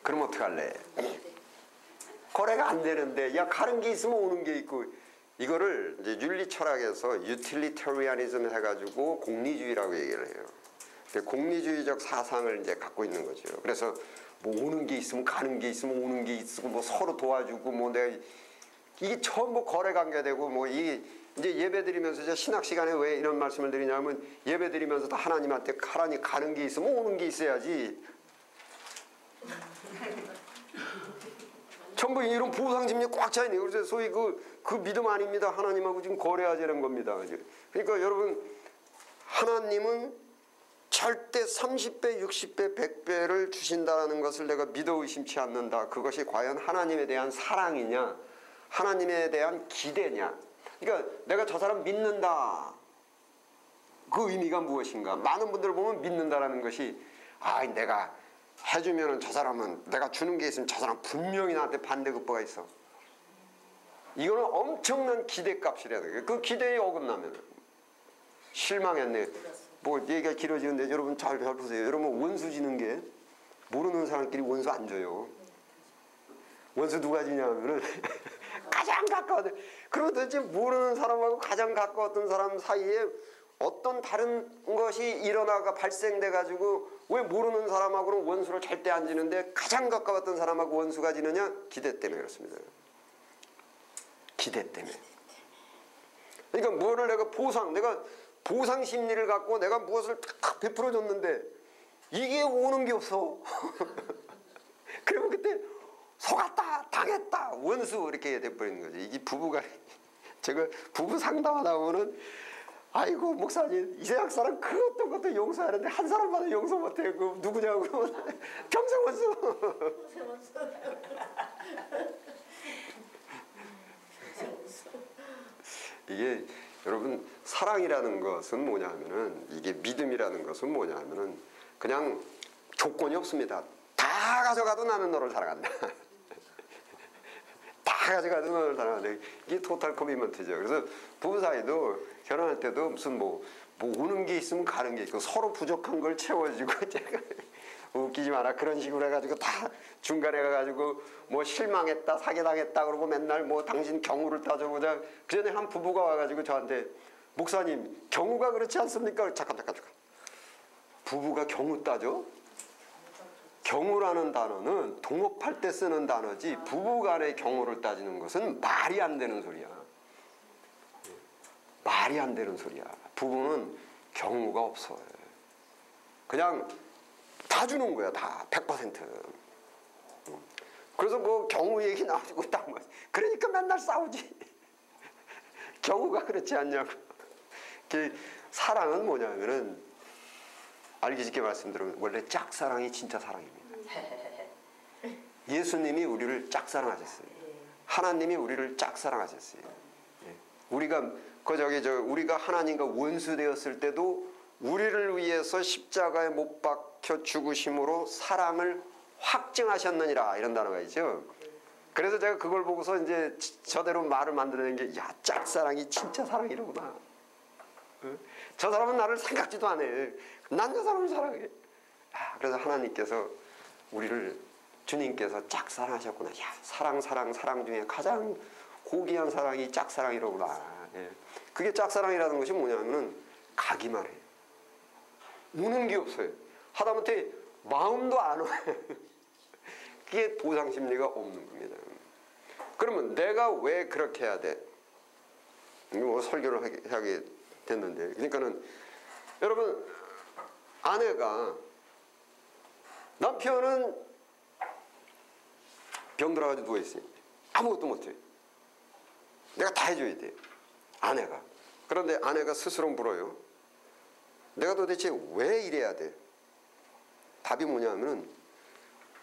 그럼 어떻게 할래? 거래가 안 되는데 야 가는 게 있으면 오는 게 있고 이거를 이제 윤리 철학에서 유틸리터리아니즘 해가지고 공리주의라고 얘기를 해요. 공리주의적 사상을 이제 갖고 있는 거죠. 그래서 뭐 오는 게 있으면 가는 게 있으면 오는 게 있고 뭐 서로 도와주고 뭐 내가 이게 전부 거래 관계되고 뭐 이 이제 예배 드리면서 이제 신학 시간에 왜 이런 말씀을 드리냐면 예배 드리면서도 하나님한테 하나님 가는 게 있으면 오는 게 있어야지. 전부 이런 보상 심리 꽉 차 있네요. 그래서 소위 그 믿음 아닙니다. 하나님하고 지금 거래하자는 겁니다. 그러니까 여러분 하나님은 절대 30배, 60배, 100배를 주신다는 것을 내가 믿어 의심치 않는다. 그것이 과연 하나님에 대한 사랑이냐, 하나님에 대한 기대냐. 그러니까 내가 저 사람 믿는다. 그 의미가 무엇인가? 많은 분들 보면 믿는다라는 것이 내가 해주면은 저 사람은 내가 주는 게 있으면 저 사람 분명히 나한테 반대급부가 있어. 이거는 엄청난 기대값이라는 거예요. 그 기대에 어긋나면 실망했네. 뭐 얘기가 길어지는데 여러분 잘 보세요. 여러분 원수 지는 게 모르는 사람끼리 원수 안 줘요. 원수 누가 지냐면은 가장 가까웠던, 그럼 도대체 모르는 사람하고 가장 가까웠던 사람 사이에 어떤 다른 것이 일어나가 발생돼 가지고 왜 모르는 사람하고는 원수를 절대 안 지는데 가장 가까웠던 사람하고 원수가 지느냐? 기대 때문에 그렇습니다. 기대 때문에. 그러니까 뭐를 내가 보상 심리를 갖고 내가 무엇을 탁 베풀어 줬는데 이게 오는 게 없어. 그러면 그때 속았다, 당했다, 원수 이렇게 돼버리는 거지. 이게 부부가 제가 부부 상담하다 보면은 아이고 목사님 이 세상 사람 그것도 그것도 용서하는데 한 사람마다 용서 못해. 그 누구냐고 그러면 평생 원수. 이게 여러분 사랑이라는 것은 뭐냐면은 이게 믿음이라는 것은 뭐냐면은 그냥 조건이 없습니다. 다 가져가도 나는 너를 사랑한다. 다 가져가도 너를 사랑한다. 이게 토탈 커미먼트죠. 그래서 부부 사이도 결혼할 때도 무슨 뭐 오는 게 있으면 가는 게 있고 서로 부족한 걸 채워주고 제가 웃기지 마라 그런 식으로 해가지고 다 중간에 가가지고 뭐 실망했다 사기당했다 그러고 맨날 뭐 당신 경우를 따져보자. 그 전에 한 부부가 와가지고 저한테 목사님 경우가 그렇지 않습니까? 잠깐 부부가 경우 따져? 경우라는 단어는 동업할 때 쓰는 단어지 부부간의 경우를 따지는 것은 말이 안 되는 소리야. 말이 안 되는 소리야. 부부는 경우가 없어요. 그냥 다 주는 거야. 다 100%. 그래서 그 경우 얘기 나와가지고 딱 그러니까 맨날 싸우지. 경우가 그렇지 않냐고. 사랑은 뭐냐면은 알기 쉽게 말씀드리면 원래 짝사랑이 진짜 사랑입니다. 예수님이 우리를 짝사랑하셨어요. 하나님이 우리를 짝사랑하셨어요. 우리가 우리가 하나님과 원수 되었을 때도 우리를 위해서 십자가에 못 박혀 죽으심으로 사랑을 확증하셨느니라 이런 단어가 있죠. 그래서 제가 그걸 보고서 이제 저대로 말을 만들어낸 게 야 짝사랑이 진짜 사랑이로구나. 저 사람은 나를 생각지도 안 해. 난 저 사람을 사랑해. 그래서 하나님께서 우리를 주님께서 짝사랑하셨구나. 야 사랑 중에 가장 고귀한 사랑이 짝사랑이로구나. 그게 짝사랑이라는 것이 뭐냐면은 가기만 해. 우는 게 없어요. 하다못해 마음도 안 와. 그게 보상 심리가 없는 겁니다. 그러면 내가 왜 그렇게 해야 돼? 뭐 설교를 하게 됐는데, 그러니까는 여러분 아내가 남편은 병들어가지고 누워 있으니 아무것도 못해. 내가 다 해줘야 돼. 아내가. 그런데 아내가 스스로 물어요. 내가 도대체 왜 이래야 돼? 답이 뭐냐면은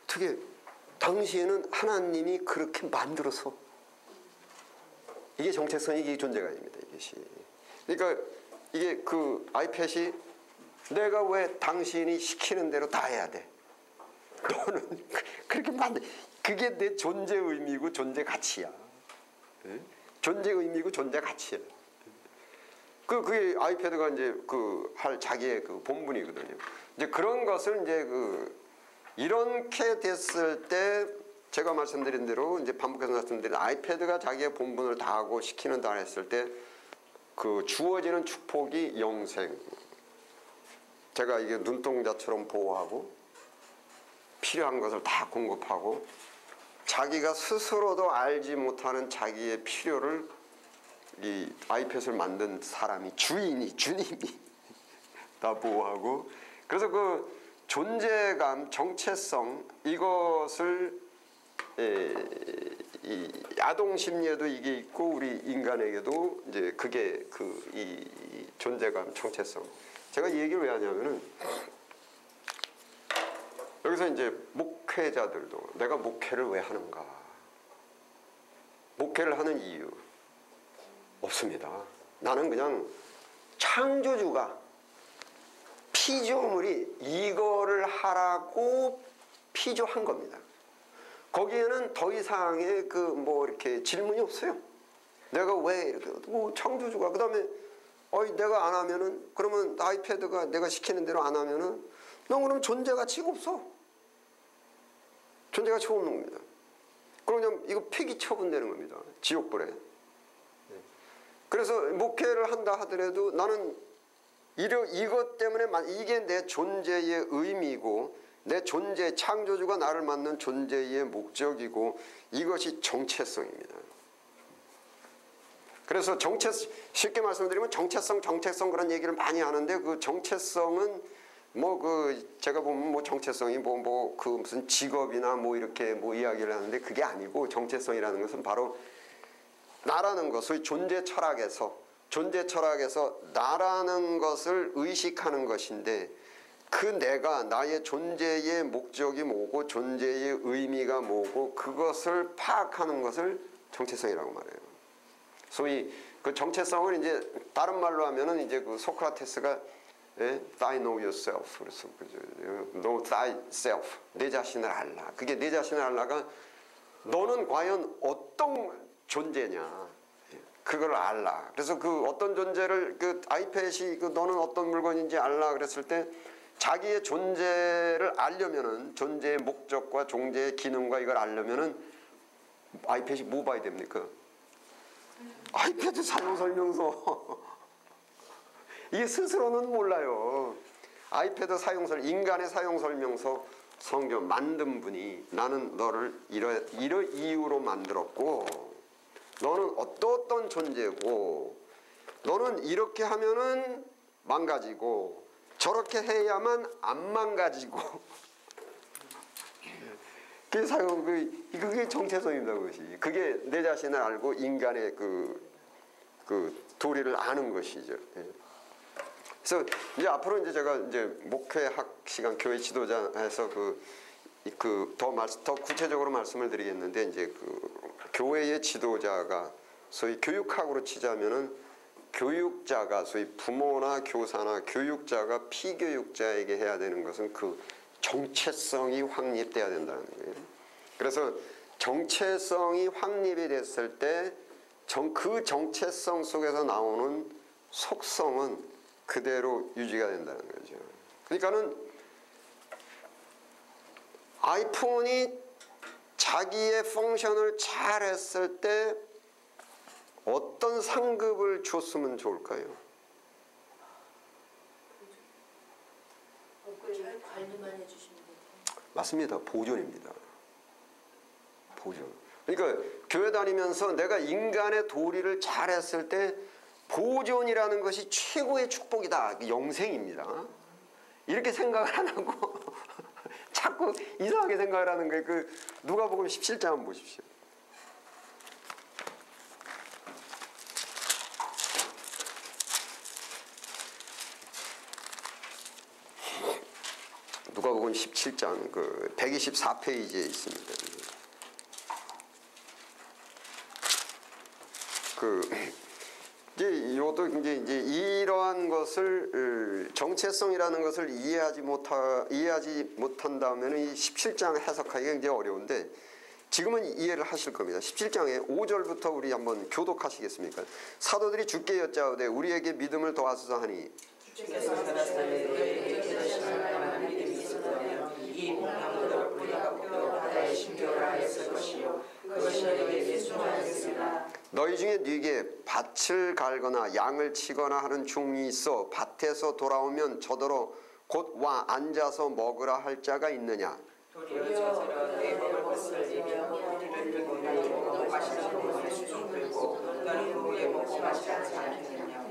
어떻게 당시에는 하나님이 그렇게 만들어서 이게 정체성이 이게 존재가 아닙니다. 이것이. 그러니까 이게 그 아이팻이 내가 왜 당신이 시키는 대로 다 해야 돼? 너는 그렇게 그게 내 존재 의미고 존재 가치야. 존재 의미고 존재 가치야. 그게 아이패드가 이제 할 자기의 그 본분이거든요. 이제 그런 것을 이제 이렇게 됐을 때 제가 말씀드린 대로 이제 반복해서 말씀드린 아이패드가 자기의 본분을 다하고 시키는 다 했을 때 그 주어지는 축복이 영생. 제가 이게 눈동자처럼 보호하고 필요한 것을 다 공급하고 자기가 스스로도 알지 못하는 자기의 필요를 이 아이패드를 만든 사람이 주님이 다 보호하고 그래서 그 존재감, 정체성 이것을 이 아동 심리에도 이게 있고 우리 인간에게도 이제 그게 이 존재감, 정체성. 제가 이 얘기를 왜 하냐면은 여기서 이제 목회자들도 내가 목회를 왜 하는가? 목회를 하는 이유 없습니다. 나는 그냥 창조주가 피조물이 이거를 하라고 피조한 겁니다. 거기에는 더 이상의 뭐 이렇게 질문이 없어요. 내가 왜 뭐 창조주가 그다음에 내가 안 하면은 그러면 아이패드가 내가 시키는 대로 안 하면은 넌 그럼 존재 가치가 없어. 존재 가치가 없는 겁니다. 그러면 이거 폐기 처분되는 겁니다. 지옥불에. 그래서 목회를 한다 하더라도 나는 이것 때문에 이게 내 존재의 의미고 내 존재 창조주가 나를 만든 존재의 목적이고 이것이 정체성입니다. 그래서 쉽게 말씀드리면 정체성 그런 얘기를 많이 하는데 그 정체성은 제가 보면 정체성이 그 무슨 직업이나 이렇게 이야기를 하는데 그게 아니고 정체성이라는 것은 바로 나라는 것, 소위 존재 철학에서 나라는 것을 의식하는 것인데 그 내가 나의 존재의 목적이 뭐고 존재의 의미가 뭐고 그것을 파악하는 것을 정체성이라고 말해요. 소위 그 정체성을 이제 다른 말로 하면은 이제 그 소크라테스가 I know yourself. 그래서 know thyself. 내 자신을 알라. 그게 내 자신을 알라가 너는 과연 어떤 존재냐. 그걸 알라. 그래서 그 어떤 존재를 그 아이패드이 너는 어떤 물건인지 알라 그랬을 때 자기의 존재를 알려면은 존재의 목적과 존재의 기능과 이걸 알려면은 아이패드이 뭐 봐야 됩니까? 아이패드 사용 설명서. 이게 스스로는 몰라요. 아이패드 사용 인간의 사용 설명서 성경 만든 분이 나는 너를 이러 이유로 만들었고 너는 어떤 존재고 너는 이렇게 하면은 망가지고 저렇게 해야만 안 망가지고 그게 정체성입니다. 그것이. 그게 내 자신을 알고 인간의 그 도리를 아는 것이죠. 그래서 이제 앞으로 이제 제가 이제 목회학 시간 교회 지도자에서 더 구체적으로 말씀을 드리겠는데 이제 그 교회의 지도자가 소위 교육학으로 치자면은 교육자가 소위 부모나 교사나 교육자가 피교육자에게 해야 되는 것은 그 정체성이 확립돼야 된다는 거예요. 그래서 정체성이 확립이 됐을 때 그 정체성 속에서 나오는 속성은 그대로 유지가 된다는 거죠. 그러니까는 아이폰이 자기의 펑션을 잘 했을 때 어떤 상급을 줬으면 좋을까요? 관리만 해주시면 돼요. 맞습니다. 보존입니다. 보존. 그러니까 교회 다니면서 내가 인간의 도리를 잘 했을 때 보존이라는 것이 최고의 축복이다. 영생입니다. 이렇게 생각을 안 하고 자꾸 이상하게 생각을 하는 거예요. 누가복음 17장 한번 보십시오. 누가복음 17장 124페이지에 있습니다. 이제 이러한 것을 정체성이라는 것을 이해하지 못한다면 이 17장 해석하기가 굉장히 어려운데 지금은 이해를 하실 겁니다. 17장에 5절부터 우리 한번 교독하시겠습니까? 사도들이 주께 여짜오되 우리에게 믿음을 더하소서 하니 주께서 이 공명으로 우리가 바다에 신교하였을 것이요 그것이 너희에게 순종하였으나 너희 중에 네게 밭을 갈거나 양을 치거나 하는 종이 있어 밭에서 돌아오면 저더러 곧 와 앉아서 먹으라 할 자가 있느냐? 도리어 저더러 내 먹을 것을 이며 우리를 들고 나고 마시는 것을 수종 들고 너는 후에 먹고 마시지 않겠느냐?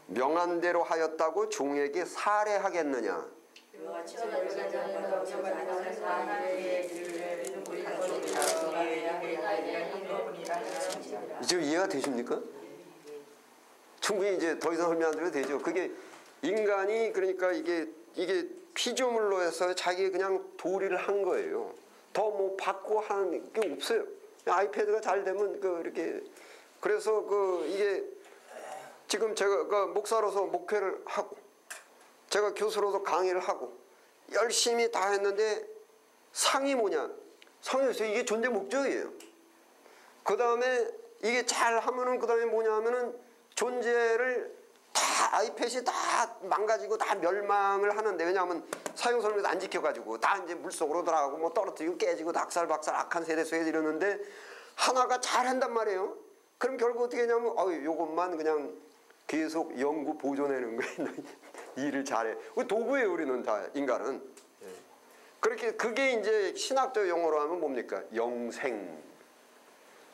명한 대로 하였다고 종에게 살해하겠느냐? 이제 이해가 되십니까? 충분히 이제 더 이상 설명 안 드려도 되죠. 그게 인간이 그러니까 이게 피조물로 해서 자기 그냥 도리를 한 거예요. 더 뭐 받고 하는 게 없어요. 아이패드가 잘 되면 이렇게 그래서 이게 지금 제가 목사로서 목회를 하고 제가 교수로서 강의를 하고 열심히 다 했는데 상이 뭐냐? 상이 있어요. 이게 존재 목적이에요. 그 다음에 이게 잘 하면은 그 다음에 뭐냐 하면은 존재를 다 아이팻이 다 망가지고 다 멸망을 하는데, 왜냐하면 사용 설명도 안 지켜가지고 다 이제 물속으로 들어가고 뭐 떨어뜨리고 깨지고 낙살박살 악한 세대 속에 이러는데, 하나가 잘 한단 말이에요. 그럼 결국 어떻게 하냐면 요것만 그냥 계속 연구 보존하는 거예요. 일을 잘해. 도구예요, 우리는 다 인간은. 그렇게 그게 이제 신학적 용어로 하면 뭡니까? 영생.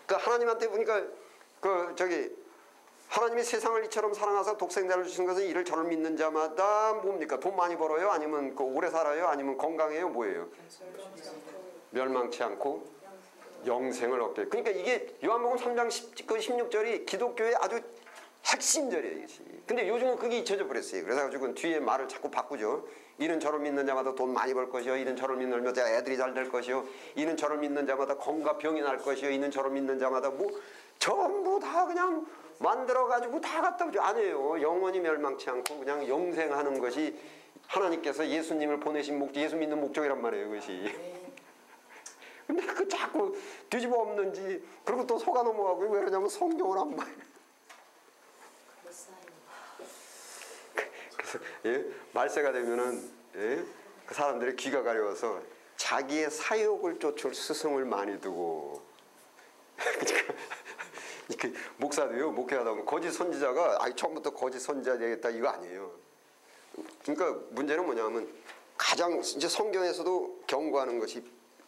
그 하나님한테 보니까 하나님이 세상을 이처럼 사랑하사 독생자를 주신 것은 이를 저를 믿는 자마다 뭡니까? 돈 많이 벌어요? 아니면 오래 살아요? 아니면 건강해요? 뭐예요? 멸망치 않고 영생을 얻게. 그러니까 이게 요한복음 3장 16절이 기독교의 아주 핵심절이에요. 근데 요즘은 그게 잊혀져 버렸어요. 그래서 뒤에 말을 자꾸 바꾸죠. 이는 저를 믿는 자마다 돈 많이 벌 것이요, 이는 저를 믿는 자마다 애들이 잘 될 것이요, 이는 저를 믿는 자마다 건강 병이 날 것이요, 이는 저를 믿는 자마다 뭐 전부 다 그냥 만들어가지고 다 갖다 오죠. 아니에요. 영원히 멸망치 않고 그냥 영생하는 것이 하나님께서 예수님을 보내신 목적, 예수 믿는 목적이란 말이에요. 그것이. 근데 그 자꾸 뒤집어 엎는지, 그리고 또 속아 넘어가고, 왜 그러냐면 성경을 안 봐요. 그래서 말세가 되면은 그 사람들의 귀가 가려워서 자기의 사욕을 쫓을 스승을 많이 두고, 그러니까 목사도요, 목회하다 보면 거짓 선지자가 처음부터 거짓 선지자 되겠다 이거 아니에요. 그러니까 문제는 뭐냐면 가장 이제 성경에서도 경고하는 것이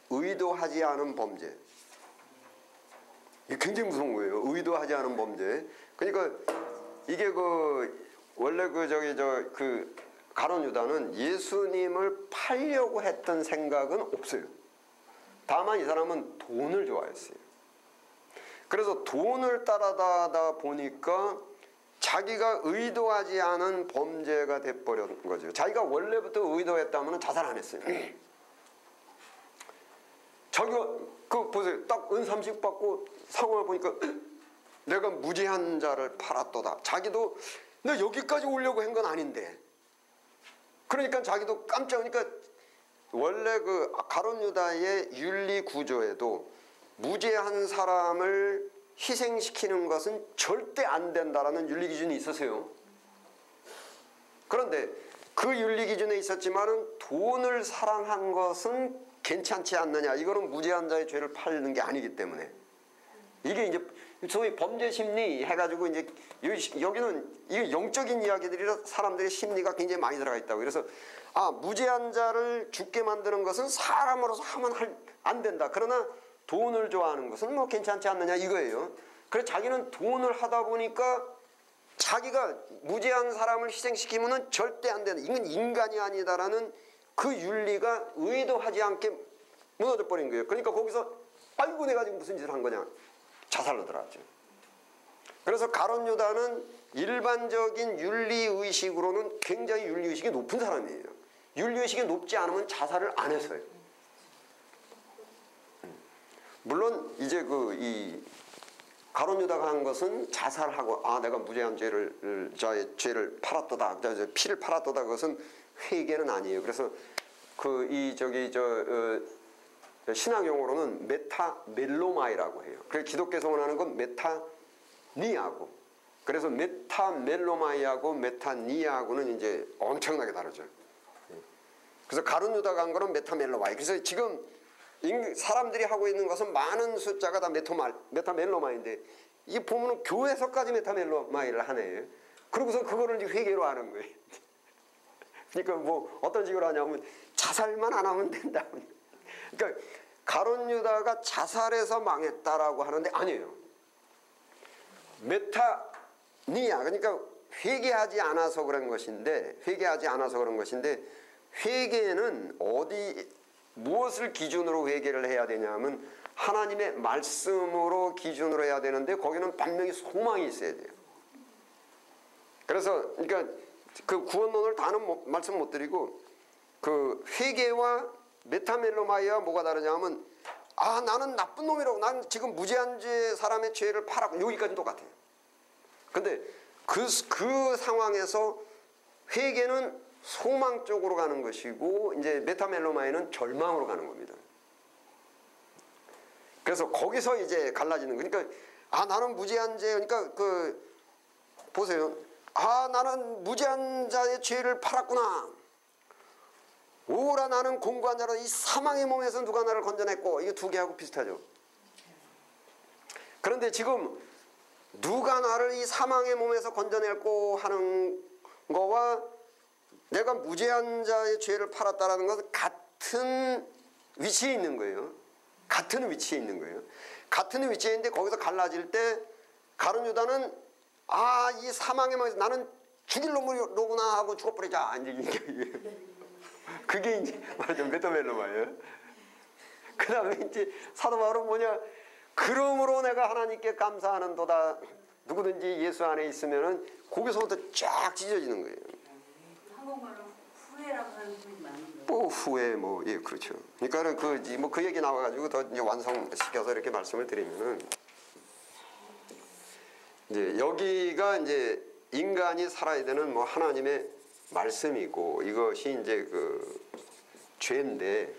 의도하지 않은 범죄. 이게 굉장히 무서운 거예요. 의도하지 않은 범죄. 그러니까 이게 원래 가룟 유다는 예수님을 팔려고 했던 생각은 없어요. 다만 이 사람은 돈을 좋아했어요. 그래서 돈을 따라다가 보니까 자기가 의도하지 않은 범죄가 돼버린 거죠. 자기가 원래부터 의도했다면 자살 안 했어요. 자기가 보세요. 딱 은 30 받고 상황을 보니까 내가 무죄한 자를 팔았도다. 자기도 내가 여기까지 오려고 한 건 아닌데. 그러니까 자기도 깜짝. 그러니까 원래 가룟 유다의 윤리 구조에도 무죄한 사람을 희생시키는 것은 절대 안 된다라는 윤리 기준이 있었어요. 그런데 그 윤리 기준에 있었지만은 돈을 사랑한 것은 괜찮지 않느냐. 이거는 무죄한 자의 죄를 팔는 게 아니기 때문에. 이게 이제 소위 범죄 심리 해가지고 이제 여기는 이게 영적인 이야기들이라 사람들의 심리가 굉장히 많이 들어가 있다고. 그래서 무죄한 자를 죽게 만드는 것은 사람으로서 하면 안 된다. 그러나 돈을 좋아하는 것은 뭐 괜찮지 않느냐 이거예요. 그래서 자기는 돈을 하다 보니까 자기가 무죄한 사람을 희생시키면은 절대 안 된다. 이건 인간이 아니다라는 그 윤리가 의도하지 않게 무너져 버린 거예요. 그러니까 거기서 아이고 내가 지금 무슨 짓을 한 거냐. 자살로 들어갔죠. 그래서 가룟 유다는 일반적인 윤리의식으로는 굉장히 윤리의식이 높은 사람이에요. 윤리의식이 높지 않으면 자살을 안 했어요. 물론 이제 이 가룟 유다가 한 것은 자살하고 내가 무죄한 자의 죄를 팔았도다, 피를 팔았도다, 그것은 회개는 아니에요. 그래서 신학 용어로는 메타멜로마이라고 해요. 그래서 기독교에서 원하는 건 메타니하고, 그래서 메타멜로마이하고 메타니하고는 이제 엄청나게 다르죠. 그래서 가룟 유다가 한 거는 메타멜로마이. 그래서 지금 사람들이 하고 있는 것은 많은 숫자가 다 메타멜로마인데, 이게 보면 교회에서까지 메타멜로마이를 하네. 그러고서 그거를 이제 회개로 하는 거예요. 그러니까 뭐 어떤 식으로 하냐면 자살만 안 하면 된다. 그러니까 가룟 유다가 자살해서 망했다라고 하는데 아니에요. 메타니아, 그러니까 회개하지 않아서 그런 것인데, 회개는 무엇을 기준으로 회개를 해야 되냐면 하나님의 말씀으로 기준으로 해야 되는데, 거기는 분명히 소망이 있어야 돼요. 그래서 그러니까 그 구원론을 다는 말씀 못 드리고, 그 회개와 메타멜로마이와 뭐가 다르냐면 나는 나쁜 놈이라고, 난 지금 무죄한 사람의 죄를 팔았고, 여기까지는 똑같아요. 근데 그 상황에서 회개는 소망 쪽으로 가는 것이고, 이제 메타멜로마이는 절망으로 가는 겁니다. 그래서 거기서 이제 갈라지는 거니까, 아 나는 무죄한 죄, 그러니까 보세요. 아 나는 무죄한 자의 죄를 팔았구나. 오라 나는 공고한 자라. 이 사망의 몸에서 누가 나를 건져냈고, 이게 두 개하고 비슷하죠. 그런데 지금 누가 나를 이 사망의 몸에서 건져냈고 하는 거와 내가 무죄한 자의 죄를 팔았다라는 것은 같은 위치에 있는 거예요. 같은 위치에 있는 거예요. 같은 위치에 있는데 거기서 갈라질 때 가룟 유다는 아 이 사망의 몸에서 나는 죽일 놈이로구나 하고 죽어버리자. 이제 그게 이제 말하자면 메타멜로마예요. 그 다음에 이제 사도 바울은 뭐냐, 그러므로 내가 하나님께 감사하는도다. 누구든지 예수 안에 있으면은 거기서부터 쫙 찢어지는 거예요. 한국말로 후회라고 하는 분이 맞는 거예요. 뭐 후회 뭐 예 그렇죠. 그러니까는 그 얘기 나와가지고 더 이제 완성시켜서 이렇게 말씀을 드리면은 이제 여기가 이제 인간이 살아야 되는 뭐 하나님의 말씀이고 이것이 이제 죄인데,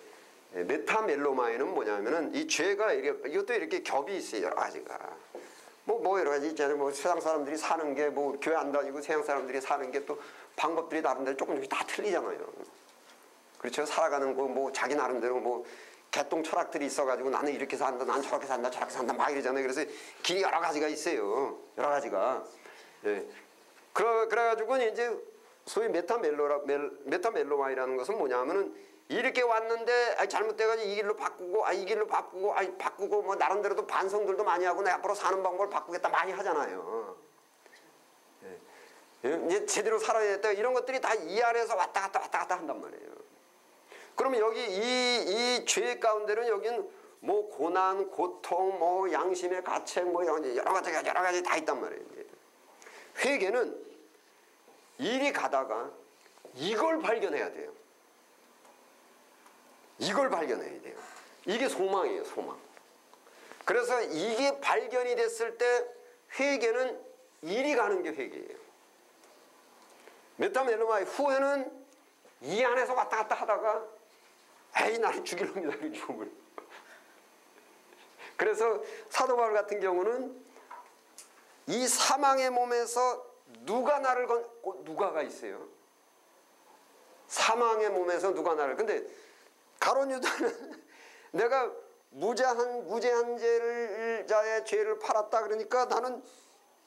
메타멜로마에는 뭐냐면은 이 죄가 이것도 이렇게 겹이 있어요. 여러 가지가 뭐 여러 가지 있잖아요. 뭐 세상 사람들이 사는 게 뭐 교회 안 다니고 세상 사람들이 사는 게 또 방법들이 다른데 조금씩 다 틀리잖아요. 그렇죠. 살아가는 거 뭐 자기 나름대로 뭐 개똥 철학들이 있어가지고 나는 이렇게 산다, 난 저렇게 산다, 저렇게 산다 막 이러잖아요. 그래서 길이 여러 가지가 있어요. 여러 가지가. 예. 그래가지고 이제 소위 메타멜로마이라는 것은 뭐냐면은 이렇게 왔는데 잘못돼가지고 이 길로 바꾸고 이 길로 바꾸고 뭐 나름대로도 반성들도 많이 하고 내 앞으로 사는 방법을 바꾸겠다 많이 하잖아요. 예. 이제 제대로 살아야겠다 이런 것들이 다 이 안에서 왔다 갔다 한단 말이에요. 그러면 여기 이 죄 가운데는 여기는 뭐 고난, 고통, 뭐 양심의 가책, 뭐 여러 가지 다 있단 말이에요. 회개는 이리 가다가 이걸 발견해야 돼요. 이걸 발견해야 돼요. 이게 소망이에요, 소망. 그래서 이게 발견이 됐을 때 회개는 이리 가는 게 회개예요. 메타멜로마의 후회는 이 안에서 왔다 갔다 하다가 에이 나를 죽일 놈이 나를 죽을. 그래서 사도 바울 같은 경우는 이 사망의 몸에서 누가 나를 누가가 있어요. 사망의 몸에서 누가 나를. 근데 가룟 유다는 내가 무죄한 자의 죄를 팔았다 그러니까 나는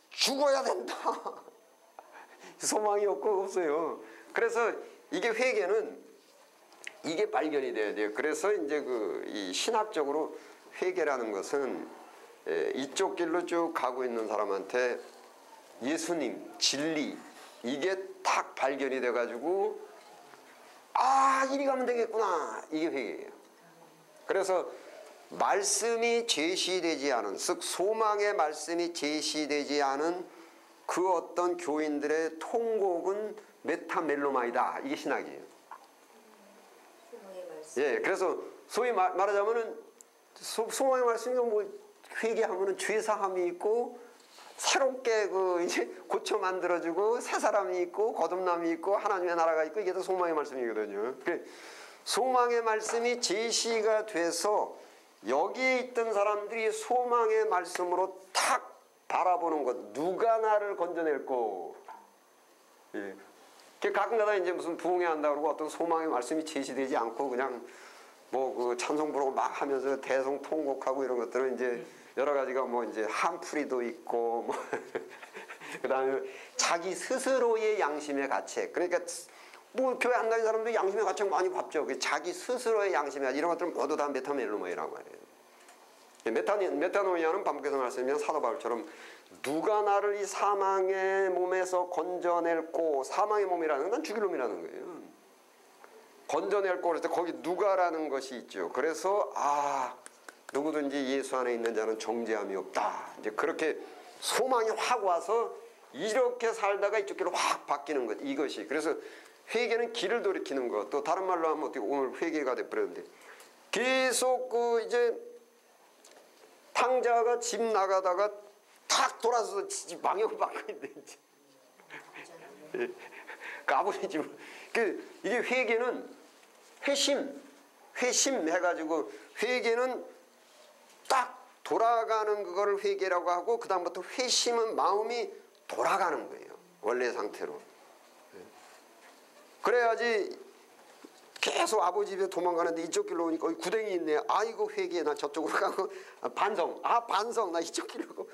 죽어야 된다. 소망이 없어요. 그래서 이게 회개는 이게 발견이 돼야 돼요. 그래서 이제 이 신학적으로 회개라는 것은 이쪽 길로 쭉 가고 있는 사람한테 예수님, 진리 이게 딱 발견이 돼가지고 이리 가면 되겠구나. 이게 회개예요. 그래서 말씀이 제시되지 않은, 즉 소망의 말씀이 제시되지 않은 그 어떤 교인들의 통곡은 메타멜로마이다. 이게 신학이에요. 소망의 말씀. 예, 그래서 소위 말하자면은 소망의 말씀이 뭐 회개하면은 죄사함이 있고 새롭게 이제 고쳐 만들어주고 새 사람이 있고 거듭남이 있고 하나님의 나라가 있고 이게 다 소망의 말씀이거든요. 소망의 말씀이 제시가 돼서 여기에 있던 사람들이 소망의 말씀으로 탁 바라보는 것. 누가 나를 건져낼꼬. 예. 가끔가다 이제 무슨 부흥회 한다 그러고 어떤 소망의 말씀이 제시되지 않고 그냥 뭐 찬송 부르고 막 하면서 대성 통곡하고 이런 것들은 이제 여러 가지가 뭐 이제 한풀이도 있고 뭐 그다음에 자기 스스로의 양심의 가책. 그러니까 뭐 교회 안 다니는 사람도 양심의 가책 많이 밟죠. 자기 스스로의 양심의 가책 이런 것들 모두 다 메타멜로마이라고 해요. 메타노이아는 반복해서 말씀드리면 사도 바울처럼 누가 나를 이 사망의 몸에서 건져낼꼬. 사망의 몸이라는 건 죽일 놈이라는 거예요. 건져낼꼬 그럴 때 거기 누가라는 것이 있죠. 그래서 누구든지 예수 안에 있는 자는 정죄함이 없다. 이제 그렇게 소망이 확 와서 이렇게 살다가 이쪽 길로 확 바뀌는 것. 이것이. 그래서 회개는 길을 돌이키는 것. 또 다른 말로 하면 어떻게 오늘 회개가 돼버렸는데 계속 이제 탕자가 집 나가다가 탁 돌아서 집 방역을 받고 있는데 이제 아버지 집을 이게 회개는 회심 해가지고 회개는 딱 돌아가는 그거를 회개라고 하고 그 다음부터 회심은 마음이 돌아가는 거예요. 원래 상태로. 그래야지 계속 아버지 집에 도망가는데 이쪽 길로 오니까 구덩이 있네. 아이고 회개 나 저쪽으로 가고 반성. 반성 나 이쪽 길로 가고.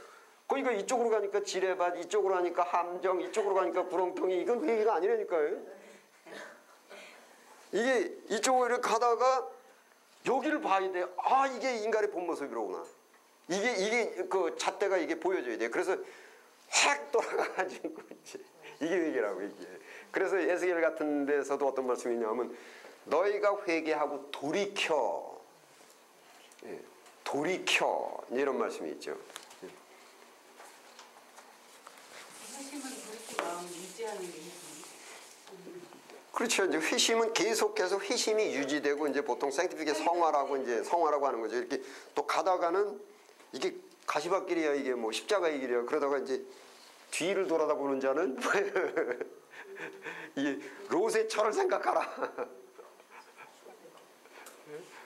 그러니까 이쪽으로 가니까 지뢰밭, 이쪽으로 가니까 함정, 이쪽으로 가니까 구렁텅이. 이건 회개가 아니라니까요. 이게 이쪽으로 가다가 여기를 봐야 돼. 이게 인간의 본 모습이로구나. 이게 그 잣대가 이게 보여줘야 돼. 그래서 확 돌아가가지고 이게 회개라고 이게. 그래서 에스겔 같은 데서도 어떤 말씀이 있냐면 너희가 회개하고 돌이켜. 돌이켜. 이런 말씀이 있죠. 회심은 그렇게 마음 유지하는 게 회심. 그렇죠. 이제 회심은 계속해서 회심이 유지되고 이제 보통 생티피케 성화라고 하는 거죠. 이렇게 또 가다가는 이게 가시밭길이야 이게 뭐 십자가의 길이야. 그러다가 이제 뒤를 돌아다 보는 자는 이 롯의 철을 생각하라.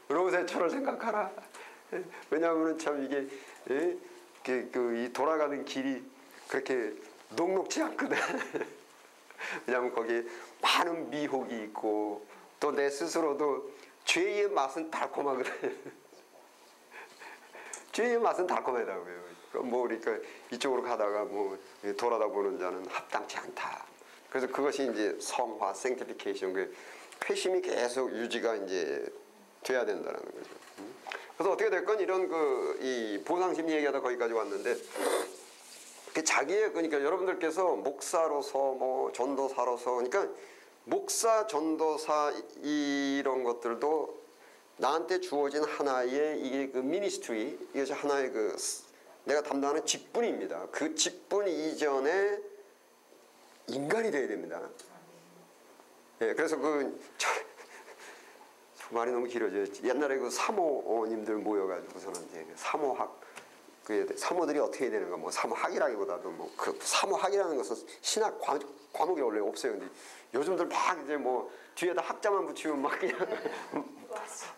롯의 철을 생각하라. 왜냐하면 참 이게 이 돌아가는 길이 그렇게 녹록지 않거든. 왜냐하면 거기에 많은 미혹이 있고 또 내 스스로도 죄의 맛은 달콤하거든. 죄의 맛은 달콤하다고요. 그러니까 이쪽으로 가다가 돌아다 보는 자는 합당치 않다. 그래서 그것이 이제 성화, sanctification, 그 회심이 계속 유지가 이제 돼야 된다는 거죠. 그래서 어떻게 됐건 이런 이 보상심 얘기하다 거기까지 왔는데. 자기의 그러니까 여러분들께서 목사로서 전도사로서 그러니까 목사 전도사 이런 것들도 나한테 주어진 하나의 이게 그 미니스트리 이것이 하나의 내가 담당하는 직분입니다. 그 직분 이전에 인간이 돼야 됩니다. 그래서 말이 너무 길어져요. 옛날에 사모님들 모여가지고서는 이제 사모학 사모들이 어떻게 해야 되는가 사모학이라기보다도 사모학이라는 것은 신학 과목이 원래 없어요. 근데 요즘들 막 이제 뒤에다 학자만 붙이면 막 그냥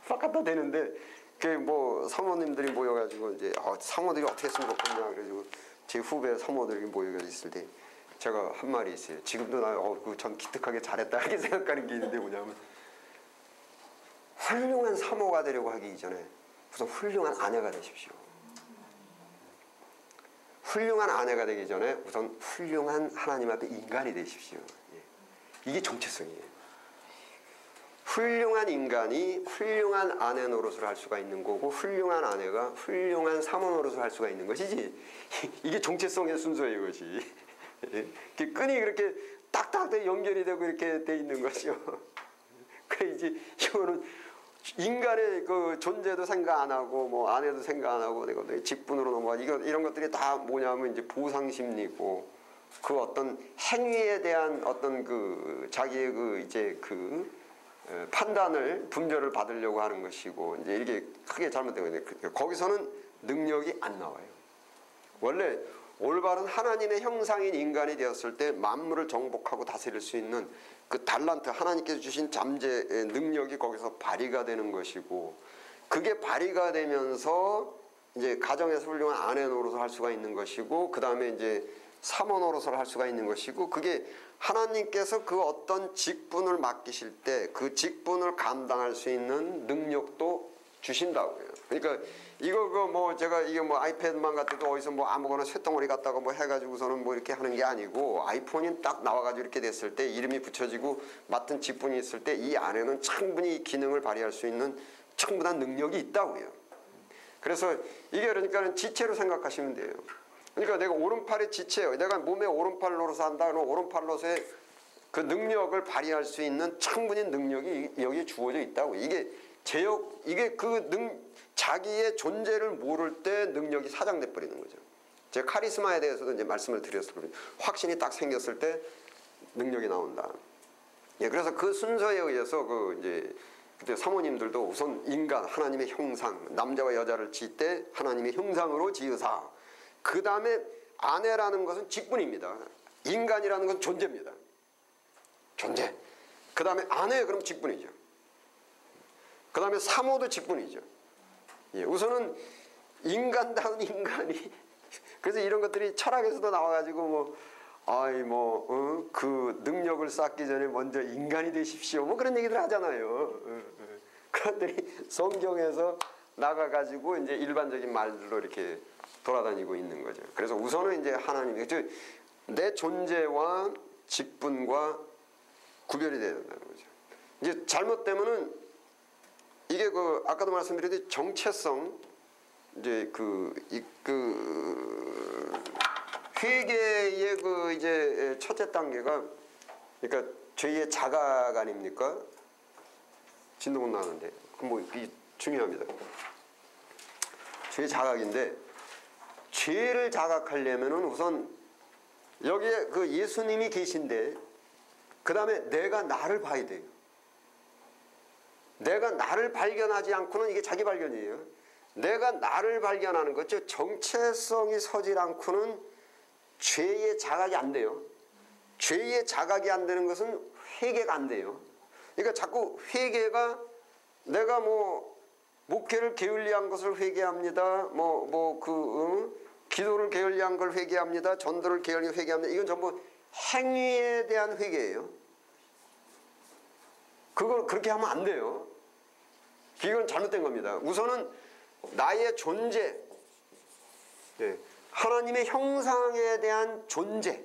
막 갖다 대는데 사모님들이 모여가지고 이제 사모들이 어떻게 했으면 좋겠냐 그래가지고 제 후배 사모들이 모여가지고 있을 때 제가 한 말이 있어요. 지금도 전 기특하게 잘했다 이렇게 생각하는 게 있는데 뭐냐면 훌륭한 사모가 되려고 하기 이전에 우선 훌륭한 아내가 되십시오. 훌륭한 아내가 되기 전에 우선 훌륭한 하나님 앞에 인간이 되십시오. 이게 정체성이에요. 훌륭한 인간이 훌륭한 아내 노릇을 할 수가 있는 거고 훌륭한 아내가 훌륭한 사모 노릇을 할 수가 있는 것이지. 이게 정체성의 순서예요. 이것이. 끈이 그렇게 딱딱 연결이 되고 이렇게 돼 있는 것이요. 그래 이제 이거는 인간의 존재도 생각 안 하고 아내도 생각 안 하고 내가 직분으로 넘어가 이런 것들이 다 뭐냐면 이제 보상 심리고 그 어떤 행위에 대한 어떤 자기의 이제 판단을 분별을 받으려고 하는 것이고 이제 이게 크게 잘못되고 있는데 거기서는 능력이 안 나와요. 원래 올바른 하나님의 형상인 인간이 되었을 때 만물을 정복하고 다스릴 수 있는 그 달란트 하나님께서 주신 잠재의 능력이 거기서 발휘가 되는 것이고 그게 발휘가 되면서 이제 가정에서 훌륭한 아내 노릇을 할 수가 있는 것이고 그 다음에 이제 사모 노릇을 할 수가 있는 것이고 그게 하나님께서 그 어떤 직분을 맡기실 때 그 직분을 감당할 수 있는 능력도 주신다고요. 그러니까 이거 제가 이게 아이패드만 갖다도 어디서 아무거나 쇳덩어리 갖다가 해가지고서는 이렇게 하는 게 아니고 아이폰이 딱 나와가지고 이렇게 됐을 때 이름이 붙여지고 맡은 직분이 있을 때 이 안에는 충분히 이 기능을 발휘할 수 있는 충분한 능력이 있다고요. 그래서 이게 그러니까 지체로 생각하시면 돼요. 그러니까 내가 오른팔의 지체, 내가 몸의 오른팔로서 한다 그러면 오른팔로서의 그 능력을 발휘할 수 있는 충분히 능력이 여기에 주어져 있다고. 이게 자기의 존재를 모를 때 능력이 사장돼 버리는 거죠. 제가 카리스마에 대해서도 이제 말씀을 드렸었거든요. 확신이 딱 생겼을 때 능력이 나온다. 그래서 그 순서에 의해서 이제 그때 사모님들도 우선 인간 하나님의 형상, 남자와 여자를 지을 때 하나님의 형상으로 지으사. 그 다음에 아내라는 것은 직분입니다. 인간이라는 것은 존재입니다. 존재. 그 다음에 아내 그럼 직분이죠. 그 다음에 사모도 직분이죠. 우선은 인간다운 인간이 그래서 이런 것들이 철학에서도 나와가지고 그 능력을 쌓기 전에 먼저 인간이 되십시오. 뭐 그런 얘기들 하잖아요. 그런들이 성경에서 나가가지고 이제 일반적인 말들로 이렇게 돌아다니고 있는 거죠. 그래서 우선은 이제 하나님, 내 존재와 직분과 구별이 돼야 된다는 거죠. 이제 잘못되면은 이게 아까도 말씀드렸듯이 정체성, 이제 회개의 이제 첫째 단계가 그러니까 죄의 자각 아닙니까? 진동은 나는데 뭐 이게 중요합니다. 죄의 자각인데 죄를 자각하려면은 우선 여기에 예수님이 계신데 그 다음에 내가 나를 봐야 돼요. 내가 나를 발견하지 않고는 이게 자기 발견이에요. 내가 나를 발견하는 것, 즉 정체성이 서질 않고는 죄의 자각이 안 돼요. 죄의 자각이 안 되는 것은 회개가 안 돼요. 그러니까 자꾸 회개가 내가 목회를 게을리한 것을 회개합니다. 기도를 게을리한 걸 회개합니다. 전도를 게을리 회개합니다. 이건 전부 행위에 대한 회개예요. 그걸 그렇게 하면 안 돼요. 이건 잘못된 겁니다. 우선은 나의 존재, 하나님의 형상에 대한 존재.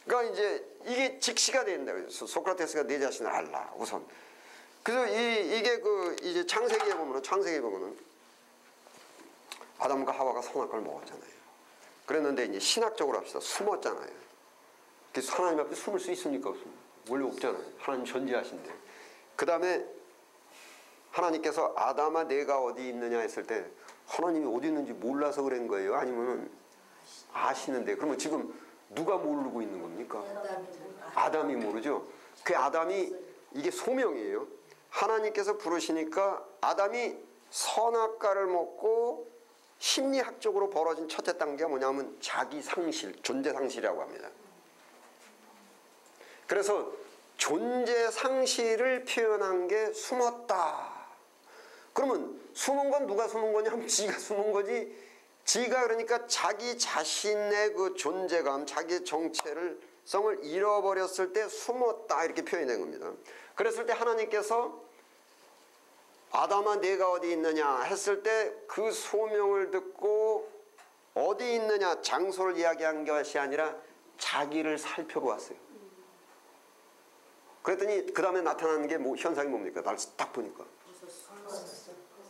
그러니까 이제 이게 직시가 된다. 소크라테스가 내 자신을 알라. 우선. 그래서 이게 이제 창세기에 보면은 아담과 하와가 선악과를 먹었잖아요. 그랬는데 이제 신학적으로 합시다. 숨었잖아요. 그래서 하나님 앞에 숨을 수 있습니까? 원래 없잖아요. 하나님 존재하신데. 그 다음에 하나님께서 아담아 내가 어디 있느냐 했을 때 하나님이 어디 있는지 몰라서 그런 거예요? 아니면 아시는데 그러면 지금 누가 모르고 있는 겁니까? 아담이 모르죠. 그 아담이 이게 소명이에요. 하나님께서 부르시니까 아담이 선악과를 먹고 심리학적으로 벌어진 첫째 단계가 뭐냐면 자기 상실, 존재 상실이라고 합니다. 그래서 존재 상실을 표현한 게 숨었다. 그러면 숨은 건 누가 숨은 거냐? 지가 숨은 거지. 지가 그러니까 자기 자신의 그 존재감, 자기 정체성을 잃어버렸을 때 숨었다 이렇게 표현된 겁니다. 그랬을 때 하나님께서 아담아 내가 어디 있느냐 했을 때 그 소명을 듣고 어디 있느냐 장소를 이야기한 것이 아니라 자기를 살펴보았어요. 그랬더니 그 다음에 나타나는 게 현상이 뭡니까? 날 딱 보니까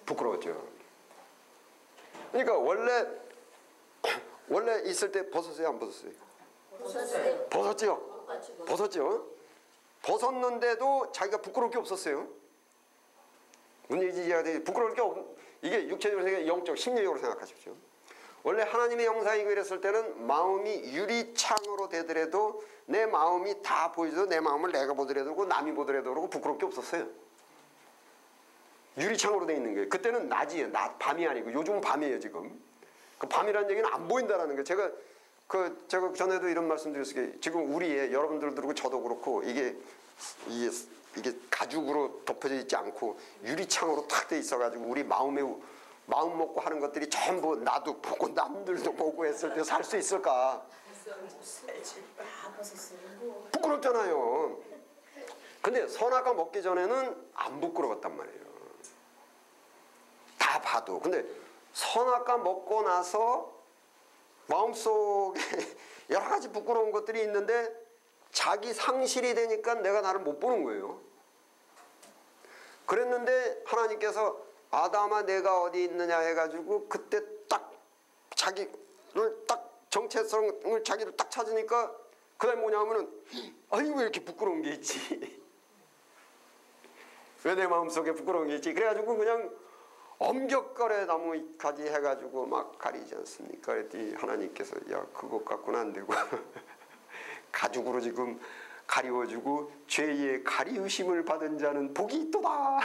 부끄러웠죠. 그러니까 원래 있을 때 벗었어요? 안 벗었어요? 벗었죠. 벗었는데도 자기가 부끄러울 게 없었어요. 부끄러울 게 이게 육체적으로 생각, 영적, 심리적으로 생각하십시오. 원래 하나님의 형상이고 이랬을 때는 마음이 유리창으로 되더라도 내 마음이 다 보이도 내 마음을 내가 보더라도 그렇고 남이 보더라도 그렇고 부끄러울 게 없었어요. 유리창으로 돼 있는 거예요. 그때는 낮이에요. 밤이 아니고 요즘은 밤이에요 지금. 그 밤이라는 얘기는 안 보인다라는 거예요. 제가 전에도 이런 말씀드렸어요. 지금 우리의 여러분들도 그렇고 저도 그렇고 이게 가죽으로 덮어져 있지 않고 유리창으로 탁 돼 있어가지고 우리 마음 먹고 하는 것들이 전부 나도 보고 남들도 보고 했을 때 살 수 있을까? 부끄럽잖아요. 근데 선악과 먹기 전에는 안 부끄러웠단 말이에요. 다 봐도. 근데 선악과 먹고 나서 마음속에 여러 가지 부끄러운 것들이 있는데 자기 상실이 되니까 내가 나를 못 보는 거예요. 그랬는데 하나님께서 아담아 내가 어디 있느냐 해가지고 그때 딱 자기를 딱 정체성을 자기를 딱 찾으니까 그 다음에 뭐냐면은 아니 왜 이렇게 부끄러운 게 있지? 왜 내 마음속에 부끄러운 게 있지? 그래가지고 그냥 엄격거래 나무까지 해가지고 막 가리지 않습니까? 그랬더니 하나님께서 야 그것 갖고는 안 되고 가죽으로 지금 가리워주고 죄의 가리우심을 받은 자는 복이 있도다.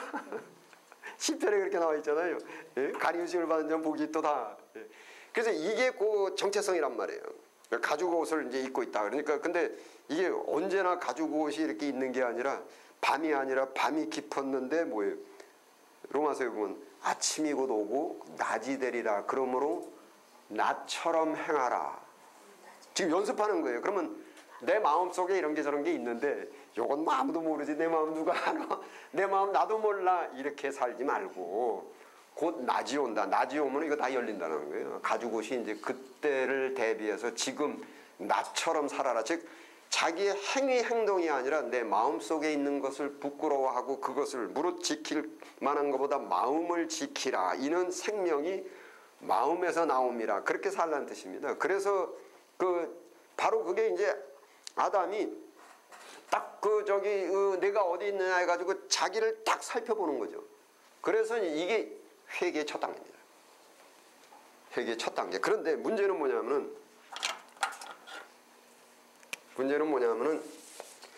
시편에 그렇게 나와 있잖아요. 예? 가리우심을 받은 자는 복이 있도다. 예. 그래서 이게 그 정체성이란 말이에요. 가죽 옷을 이제 입고 있다. 그러니까 근데 이게 언제나 가죽 옷이 이렇게 있는 게 아니라 밤이 깊었는데 뭐예요? 로마서에 보면 아침이 곧 오고 낮이 되리라. 그러므로 나처럼 행하라. 지금 연습하는 거예요. 그러면 내 마음속에 이런 게 저런 게 있는데 이건 뭐 아무도 모르지. 내 마음 누가 알아? 내 마음 나도 몰라. 이렇게 살지 말고 곧 낮이 온다. 낮이 오면 이거 다 열린다는 거예요. 가죽옷이 이제 그때를 대비해서 지금 나처럼 살아라. 즉 자기의 행위 행동이 아니라 내 마음속에 있는 것을 부끄러워하고 그것을 무릇 지킬 만한 것보다 마음을 지키라. 이는 생명이 마음에서 나옵니다. 그렇게 살라는 뜻입니다. 그래서 바로 그게 이제 아담이 딱 내가 어디 있느냐 해가지고 자기를 딱 살펴보는 거죠. 그래서 이게 회개의 첫 단계입니다. 회개의 첫 단계. 그런데 문제는 뭐냐면은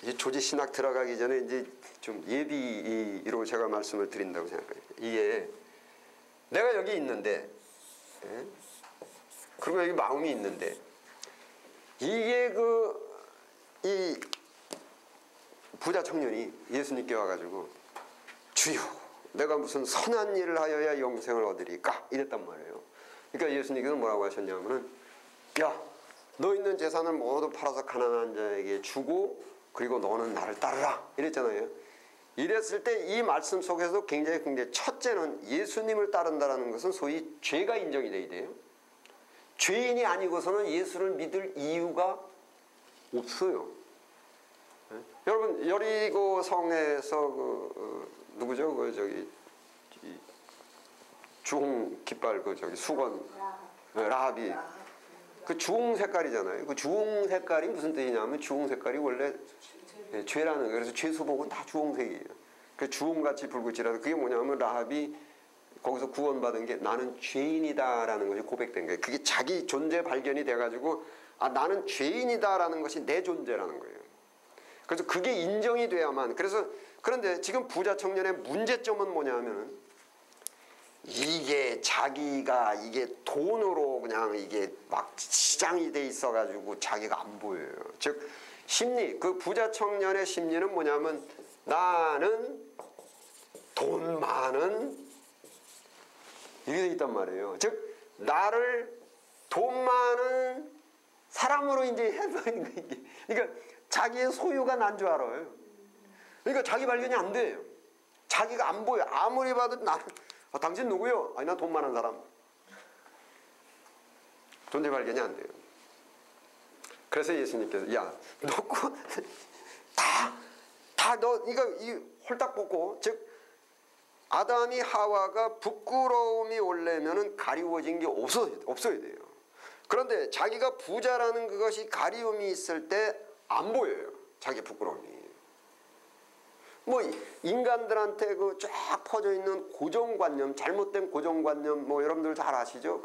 이 조지 신학 들어가기 전에 이제 좀 예비로 제가 말씀을 드린다고 생각해요. 이게 내가 여기 있는데, 예? 그리고 여기 마음이 있는데, 이게 이 부자 청년이 예수님께 와가지고 주여, 내가 무슨 선한 일을 하여야 영생을 얻으리까? 이랬단 말이에요. 그러니까 예수님께서 뭐라고 하셨냐면은, 야, 너 있는 재산을 모두 팔아서 가난한 자에게 주고 그리고 너는 나를 따르라 이랬잖아요. 이랬을 때 이 말씀 속에서 굉장히 첫째는 예수님을 따른다는 것은 소위 죄가 인정이 돼야 돼요. 죄인이 아니고서는 예수를 믿을 이유가 없어요. 네? 여러분 여리고 성에서 누구죠? 주홍 깃발 수건 라합이 그 주홍 색깔이잖아요. 그 주홍 색깔이 무슨 뜻이냐면 주홍 색깔이 원래 죄라는 거예요. 그래서 죄 수복은 다 주홍색이에요. 그 주홍같이 불꽃이라서 그게 뭐냐면 라합이 거기서 구원받은 게 나는 죄인이다라는 것이 고백된 거예요. 그게 자기 존재 발견이 돼가지고 나는 죄인이다라는 것이 내 존재라는 거예요. 그래서 그게 인정이 돼야만. 그런데 지금 부자 청년의 문제점은 뭐냐면은 이게 자기가 이게 돈으로 그냥 이게 막 시장이 돼 있어가지고 자기가 안 보여요. 즉 심리, 그 부자 청년의 심리는 뭐냐면 나는 돈 많은 이게 돼 있단 말이에요. 즉 나를 돈 많은 사람으로 이제 해버린 거예요. 그러니까 자기의 소유가 난 줄 알아요. 그러니까 자기 발견이 안 돼요. 자기가 안 보여. 아무리 봐도 나는 당신 누구요? 아니 나 돈 많은 사람. 존재 발견이 안 돼요. 그래서 예수님께서 야 놓고 다 너 이거 홀딱 벗고 즉 아담이 하와가 부끄러움이 올려면은 가리워진 게 없어야 돼요. 그런데 자기가 부자라는 그것이 가리움이 있을 때 안 보여요. 자기 부끄러움이. 뭐 인간들한테 쫙 퍼져 있는 고정관념, 잘못된 고정관념 뭐 여러분들 잘 아시죠?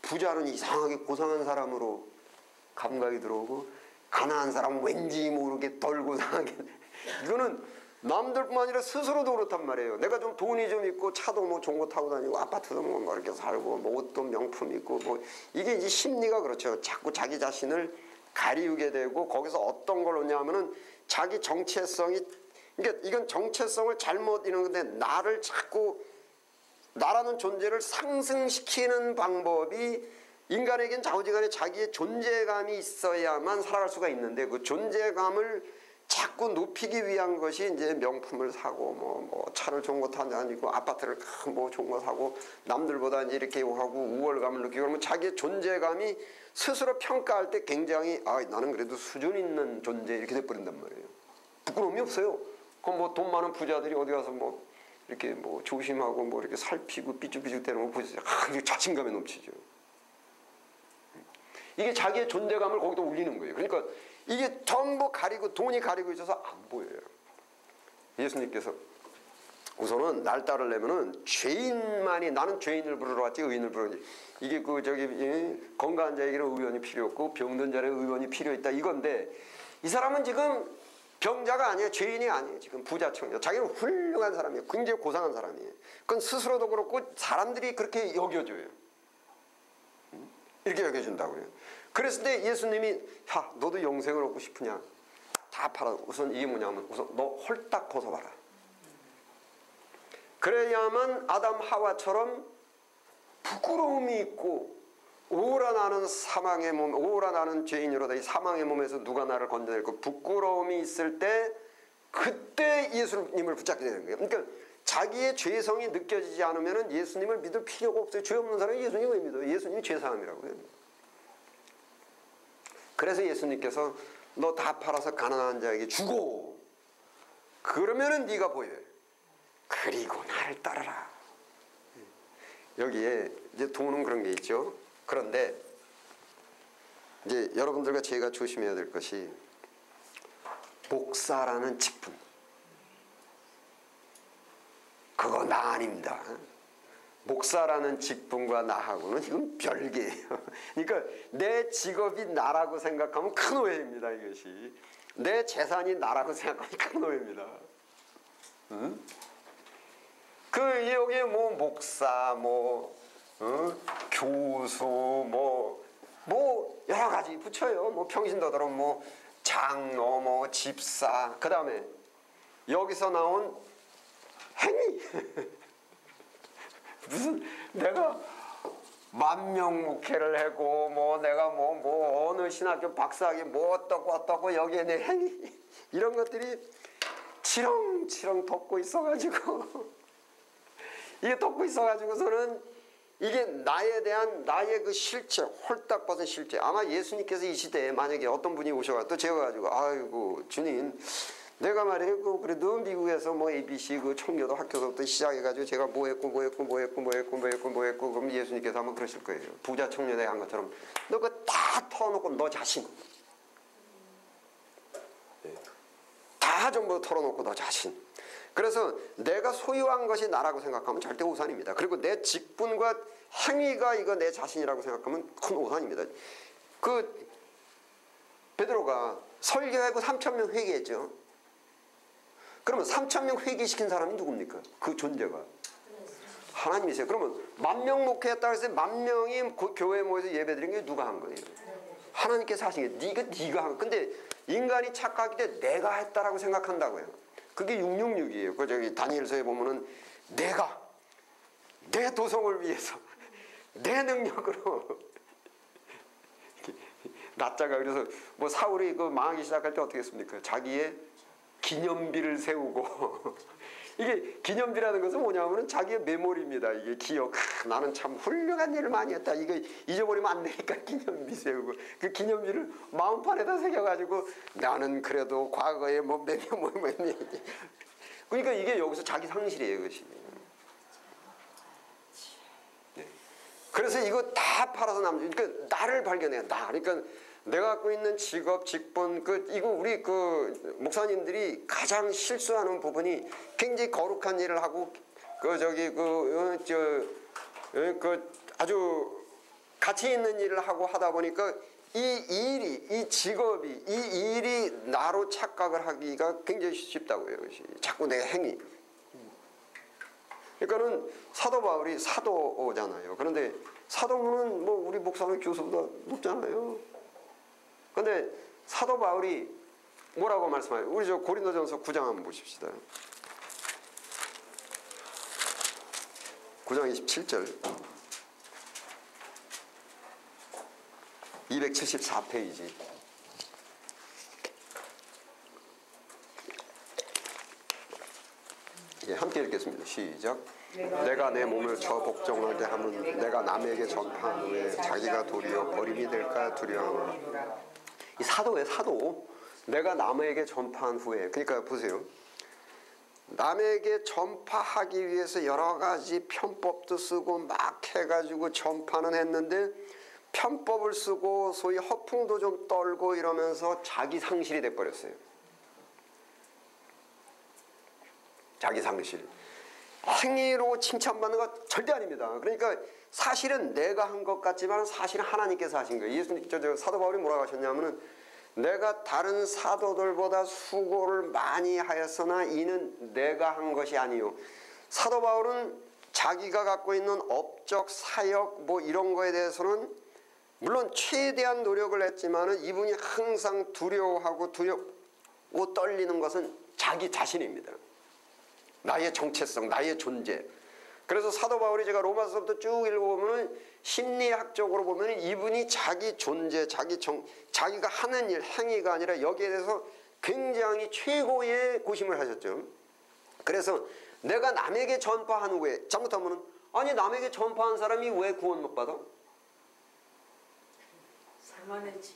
부자는 이상하게 고상한 사람으로 감각이 들어오고 가난한 사람은 왠지 모르게 덜 고상하게. 이거는 남들뿐만 아니라 스스로도 그렇단 말이에요. 내가 좀 돈이 좀 있고 차도 뭐 좋은 거 타고 다니고 아파트도 뭐 이렇게 살고 뭐 옷도 명품 있고 뭐 이게 이제 심리가 그렇죠. 자꾸 자기 자신을 가리우게 되고 거기서 어떤 걸 오냐면은 자기 정체성이 그러니까 이건 정체성을 잘못 이런 건데 나를 자꾸 나라는 존재를 상승시키는 방법이 인간에겐 좌우지간에 자기의 존재감이 있어야만 살아갈 수가 있는데 그 존재감을 자꾸 높이기 위한 것이 이제 명품을 사고 뭐 차를 좋은 거 타는 게 아니고 아파트를 뭐 좋은 거 사고 남들보다 이제 이렇게 하고 우월감을 느끼고 그러면 자기의 존재감이 스스로 평가할 때 굉장히 나는 그래도 수준 있는 존재 이렇게 돼버린단 말이에요. 부끄러움이 없어요. 그럼 뭐 돈 많은 부자들이 어디 가서 뭐 이렇게 뭐 조심하고 뭐 이렇게 살피고 삐죽삐죽 대는 거 보세요. 자신감에 넘치죠. 이게 자기의 존재감을 거기다 올리는 거예요. 그러니까 이게 전부 가리고 돈이 가리고 있어서 안 보여요. 예수님께서 우선은 날 따르려면은 죄인만이 나는 죄인을 부르러 왔지 의인을 부르러 이게 건강한 자에게는 의원이 필요 없고 병든 자에게 의원이 필요 있다 이건데 이 사람은 지금 병자가 아니에요. 죄인이 아니에요. 지금 부자 청년. 자기는 훌륭한 사람이에요. 굉장히 고상한 사람이에요. 그건 스스로도 그렇고 사람들이 그렇게 여겨줘요. 이렇게 여겨준다고요. 그랬을 때 예수님이 야 너도 영생을 얻고 싶으냐 다 팔아. 우선 이게 뭐냐면 우선 너 홀딱 벗어봐라. 그래야만 아담 하와처럼 부끄러움이 있고 오라나는 사망의 몸, 오라나는 죄인으로다 이 사망의 몸에서 누가 나를 건져낼 그 부끄러움이 있을 때 그때 예수님을 붙잡게 되는 거예요. 그러니까 자기의 죄성이 느껴지지 않으면 예수님을 믿을 필요가 없어요. 죄 없는 사람이 예수님을 왜 믿어요? 예수님이 죄사함이라고요. 그래서 예수님께서 너 다 팔아서 가난한 자에게 주고 그러면은 네가 보여요. 그리고 나를 따르라. 여기에 이제 돈은 그런 게 있죠. 그런데 이제 여러분들과 제가 조심해야 될 것이 목사라는 직분. 그거 나 아닙니다. 목사라는 직분과 나하고는 이건 별개예요. 그러니까 내 직업이 나라고 생각하면 큰 오해입니다. 이것이 내 재산이 나라고 생각하면 큰 오해입니다. 응? 그 여기에 뭐 목사, 교수, 뭐 여러 가지 붙여요. 뭐 평신도들은 뭐 장로, 뭐 집사, 그 다음에 여기서 나온 행위. 무슨 내가 만명 목회를 하고 뭐 내가 뭐 어느 신학교 박사학위 뭐 어떻고 여기에 내 행위 이런 것들이 치렁치렁 덮고 있어가지고 이게 덮고 있어가지고서는 이게 나에 대한 나의 그 실체 홀딱 벗은 실체. 아마 예수님께서 이 시대에 만약에 어떤 분이 오셔가 또 제가가지고 아이고 주님 내가 말이에요 그래도 미국에서 뭐 ABC 그 청교도 학교서부터 시작해가지고 제가 뭐 했고 그럼 예수님께서 한번 그러실 거예요. 부자 청년에 한 것처럼 너 그거 다 털어놓고 너 자신 다 전부 털어놓고 너 자신. 그래서 내가 소유한 것이 나라고 생각하면 절대 오산입니다. 그리고 내 직분과 행위가 이거 내 자신이라고 생각하면 큰 오산입니다. 그 베드로가 설교하고 3,000명 회개했죠. 그러면 3,000명 회개시킨 사람이 누굽니까? 그 존재가 하나님이세요. 그러면 10,000명 목회했다고 해서 10,000명이 교회에 모여서 예배드린 게 누가 한 거예요? 하나님께서 하신 게 네가 한 거. 근데 인간이 착각이 돼 내가 했다라고 생각한다고요. 그게 666이에요. 그 저기 다니엘서에 보면은 내가 내 도성을 위해서 내 능력으로 낮자가 그래서 뭐 사울이 그 망하기 시작할 때 어떻게 했습니까? 자기의 기념비를 세우고 이게 기념비라는 것은 뭐냐면은 자기의 메모리입니다. 이게 기억. 나는 참 훌륭한 일을 많이 했다. 이거 잊어버리면 안 되니까 기념비 세우고 그 기념비를 마음판에다 새겨가지고 나는 그래도 과거에 그러니까 이게 여기서 자기 상실이에요. 이것이. 네. 그래서 이거 다 팔아서 그러니까 나를 발견해야 나. 그러니까 내가 갖고 있는 직업, 직분, 이거 우리 목사님들이 가장 실수하는 부분이 굉장히 거룩한 일을 하고, 아주 가치 있는 일을 하고 하다 보니까 이 직업이, 이 일이 나로 착각을 하기가 굉장히 쉽다고요. 자꾸 내 행위. 그러니까는 사도 바울이 사도잖아요. 그런데 사도문은 뭐 우리 목사님 교수보다 높잖아요. 근데 사도 바울이 뭐라고 말씀해요? 우리 저 고린도전서 9장 한번 보십시다. 9장 27절 274페이지 함께 읽겠습니다. 시작. 내가 내 몸을 저 복종하게 하면 내가 남에게 전파한 후에 자기가 도리어 버림이 될까 두려워하노라. 이 사도예요. 사도. 내가 남에게 전파한 후에. 그러니까 보세요. 남에게 전파하기 위해서 여러 가지 편법도 쓰고 막 해가지고 전파는 했는데 편법을 쓰고 소위 허풍도 좀 떨고 이러면서 자기 상실이 돼버렸어요. 자기 상실. 행위로 칭찬받는 거 절대 아닙니다. 그러니까 사실은 내가 한 것 같지만 사실은 하나님께서 하신 거예요. 예수님, 사도 바울이 뭐라고 하셨냐면은 내가 다른 사도들보다 수고를 많이 하였으나 이는 내가 한 것이 아니요. 사도 바울은 자기가 갖고 있는 업적, 사역 뭐 이런 거에 대해서는 물론 최대한 노력을 했지만은 이분이 항상 두려워하고 떨리는 것은 자기 자신입니다. 나의 정체성, 나의 존재. 그래서 사도 바울이 제가 로마서부터 쭉 읽어보면 심리학적으로 보면 이분이 자기 존재, 자기가 하는 일, 행위가 아니라 여기에 대해서 굉장히 최고의 고심을 하셨죠. 그래서 내가 남에게 전파한 후에 잘못하면 아니 남에게 전파한 사람이 왜 구원 못 받아? 살만했지.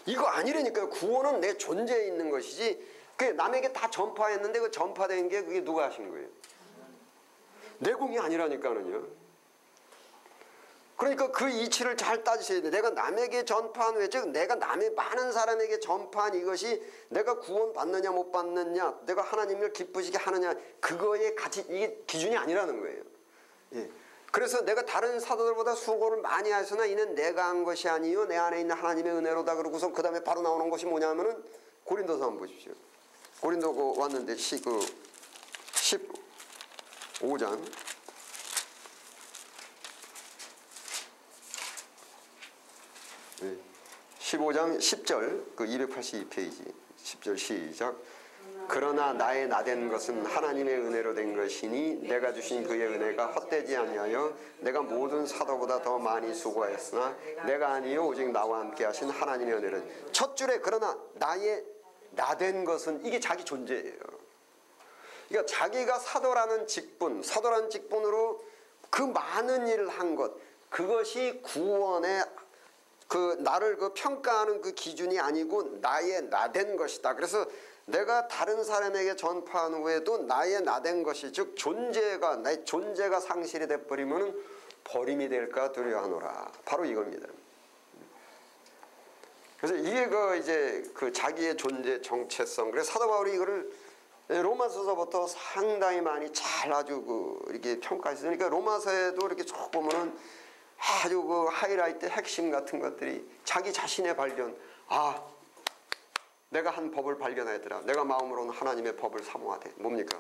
이거 아니라니까요. 구원은 내 존재에 있는 것이지 그 남에게 다 전파했는데 그 전파된 게 그게 누가 하신 거예요? 내 공이 아니라니까는요. 그러니까 그 이치를 잘 따지셔야 돼. 내가 남에게 전파한 후에 즉 내가 남의 많은 사람에게 전파한 이것이 내가 구원 받느냐 못 받느냐 내가 하나님을 기쁘시게 하느냐 그거의 가치 이게 기준이 아니라는 거예요. 예. 그래서 내가 다른 사도들보다 수고를 많이 하였으나 이는 내가 한 것이 아니요 내 안에 있는 하나님의 은혜로다 그러고서 그 다음에 바로 나오는 것이 뭐냐면은 고린도서 한번 보십시오. 고린도 왔는데 15장 15장 10절 그 282페이지 10절 시작. 그러나 나의 나된 것은 하나님의 은혜로 된 것이니 내가 주신 그의 은혜가 헛되지 아니하여 내가 모든 사도보다 더 많이 수고하였으나 내가 아니요 오직 나와 함께 하신 하나님의 은혜는 첫 줄에 그러나 나의 나된 것은 이게 자기 존재예요. 그러니까 자기가 사도라는 직분으로 그 많은 일을 한 것 그것이 구원의 그 나를 그 평가하는 그 기준이 아니고 나의 나된 것이다. 그래서 내가 다른 사람에게 전파한 후에도 나의 나된 것이 즉 나의 존재가 상실이 돼버리면 버림이 될까 두려워하노라. 바로 이겁니다. 그래서 이게 이제 그 자기의 존재 정체성. 그래서 사도 바울이 이거를 로마서서부터 상당히 많이 잘 아주 이렇게 평가했으니까 그러니까 로마서에도 이렇게 쭉 보면은 아주 그 하이라이트 핵심 같은 것들이 자기 자신의 발견. 내가 한 법을 발견하였더라. 내가 마음으로는 하나님의 법을 사모하되. 뭡니까?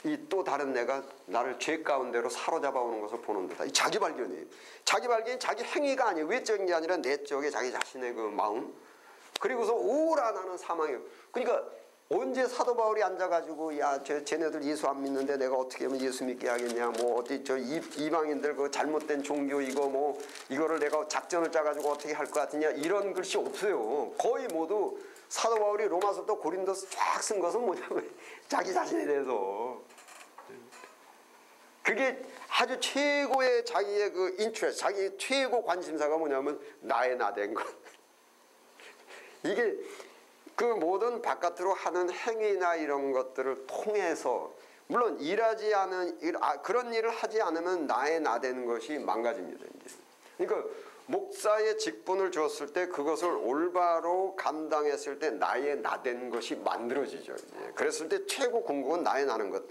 이 또 다른 내가 나를 죄 가운데로 사로잡아 오는 것을 보는 듯다. 이 자기 발견이에요. 자기 발견이 자기 행위가 아니에요. 외적인 게 아니라 내적인 자기 자신의 그 마음. 그리고서 오라 나는 사망이에요. 그러니까 언제 사도 바울이 앉아가지고 야 쟤네들 예수 안 믿는데 내가 어떻게 하면 예수 믿게 하겠냐 뭐 어디 저 이방인들 그 잘못된 종교 이거 뭐 이거를 내가 작전을 짜가지고 어떻게 할 것 같으냐 이런 글씨 없어요. 거의 모두 사도 바울이 로마서부터 고린도서 쫙 쓴 것은 뭐냐면 자기 자신에 대해서 그게 아주 최고의 자기의 그 인트레스트 자기의 최고 관심사가 뭐냐면 나의 나된 것. 이게 그 모든 바깥으로 하는 행위나 이런 것들을 통해서 물론 그런 일을 하지 않으면 나의 나된 것이 망가집니다. 이제. 그러니까 목사의 직분을 주었을 때 그것을 올바로 감당했을 때 나의 나된 것이 만들어지죠. 이제. 그랬을 때 최고 궁극은 나의 나는 것.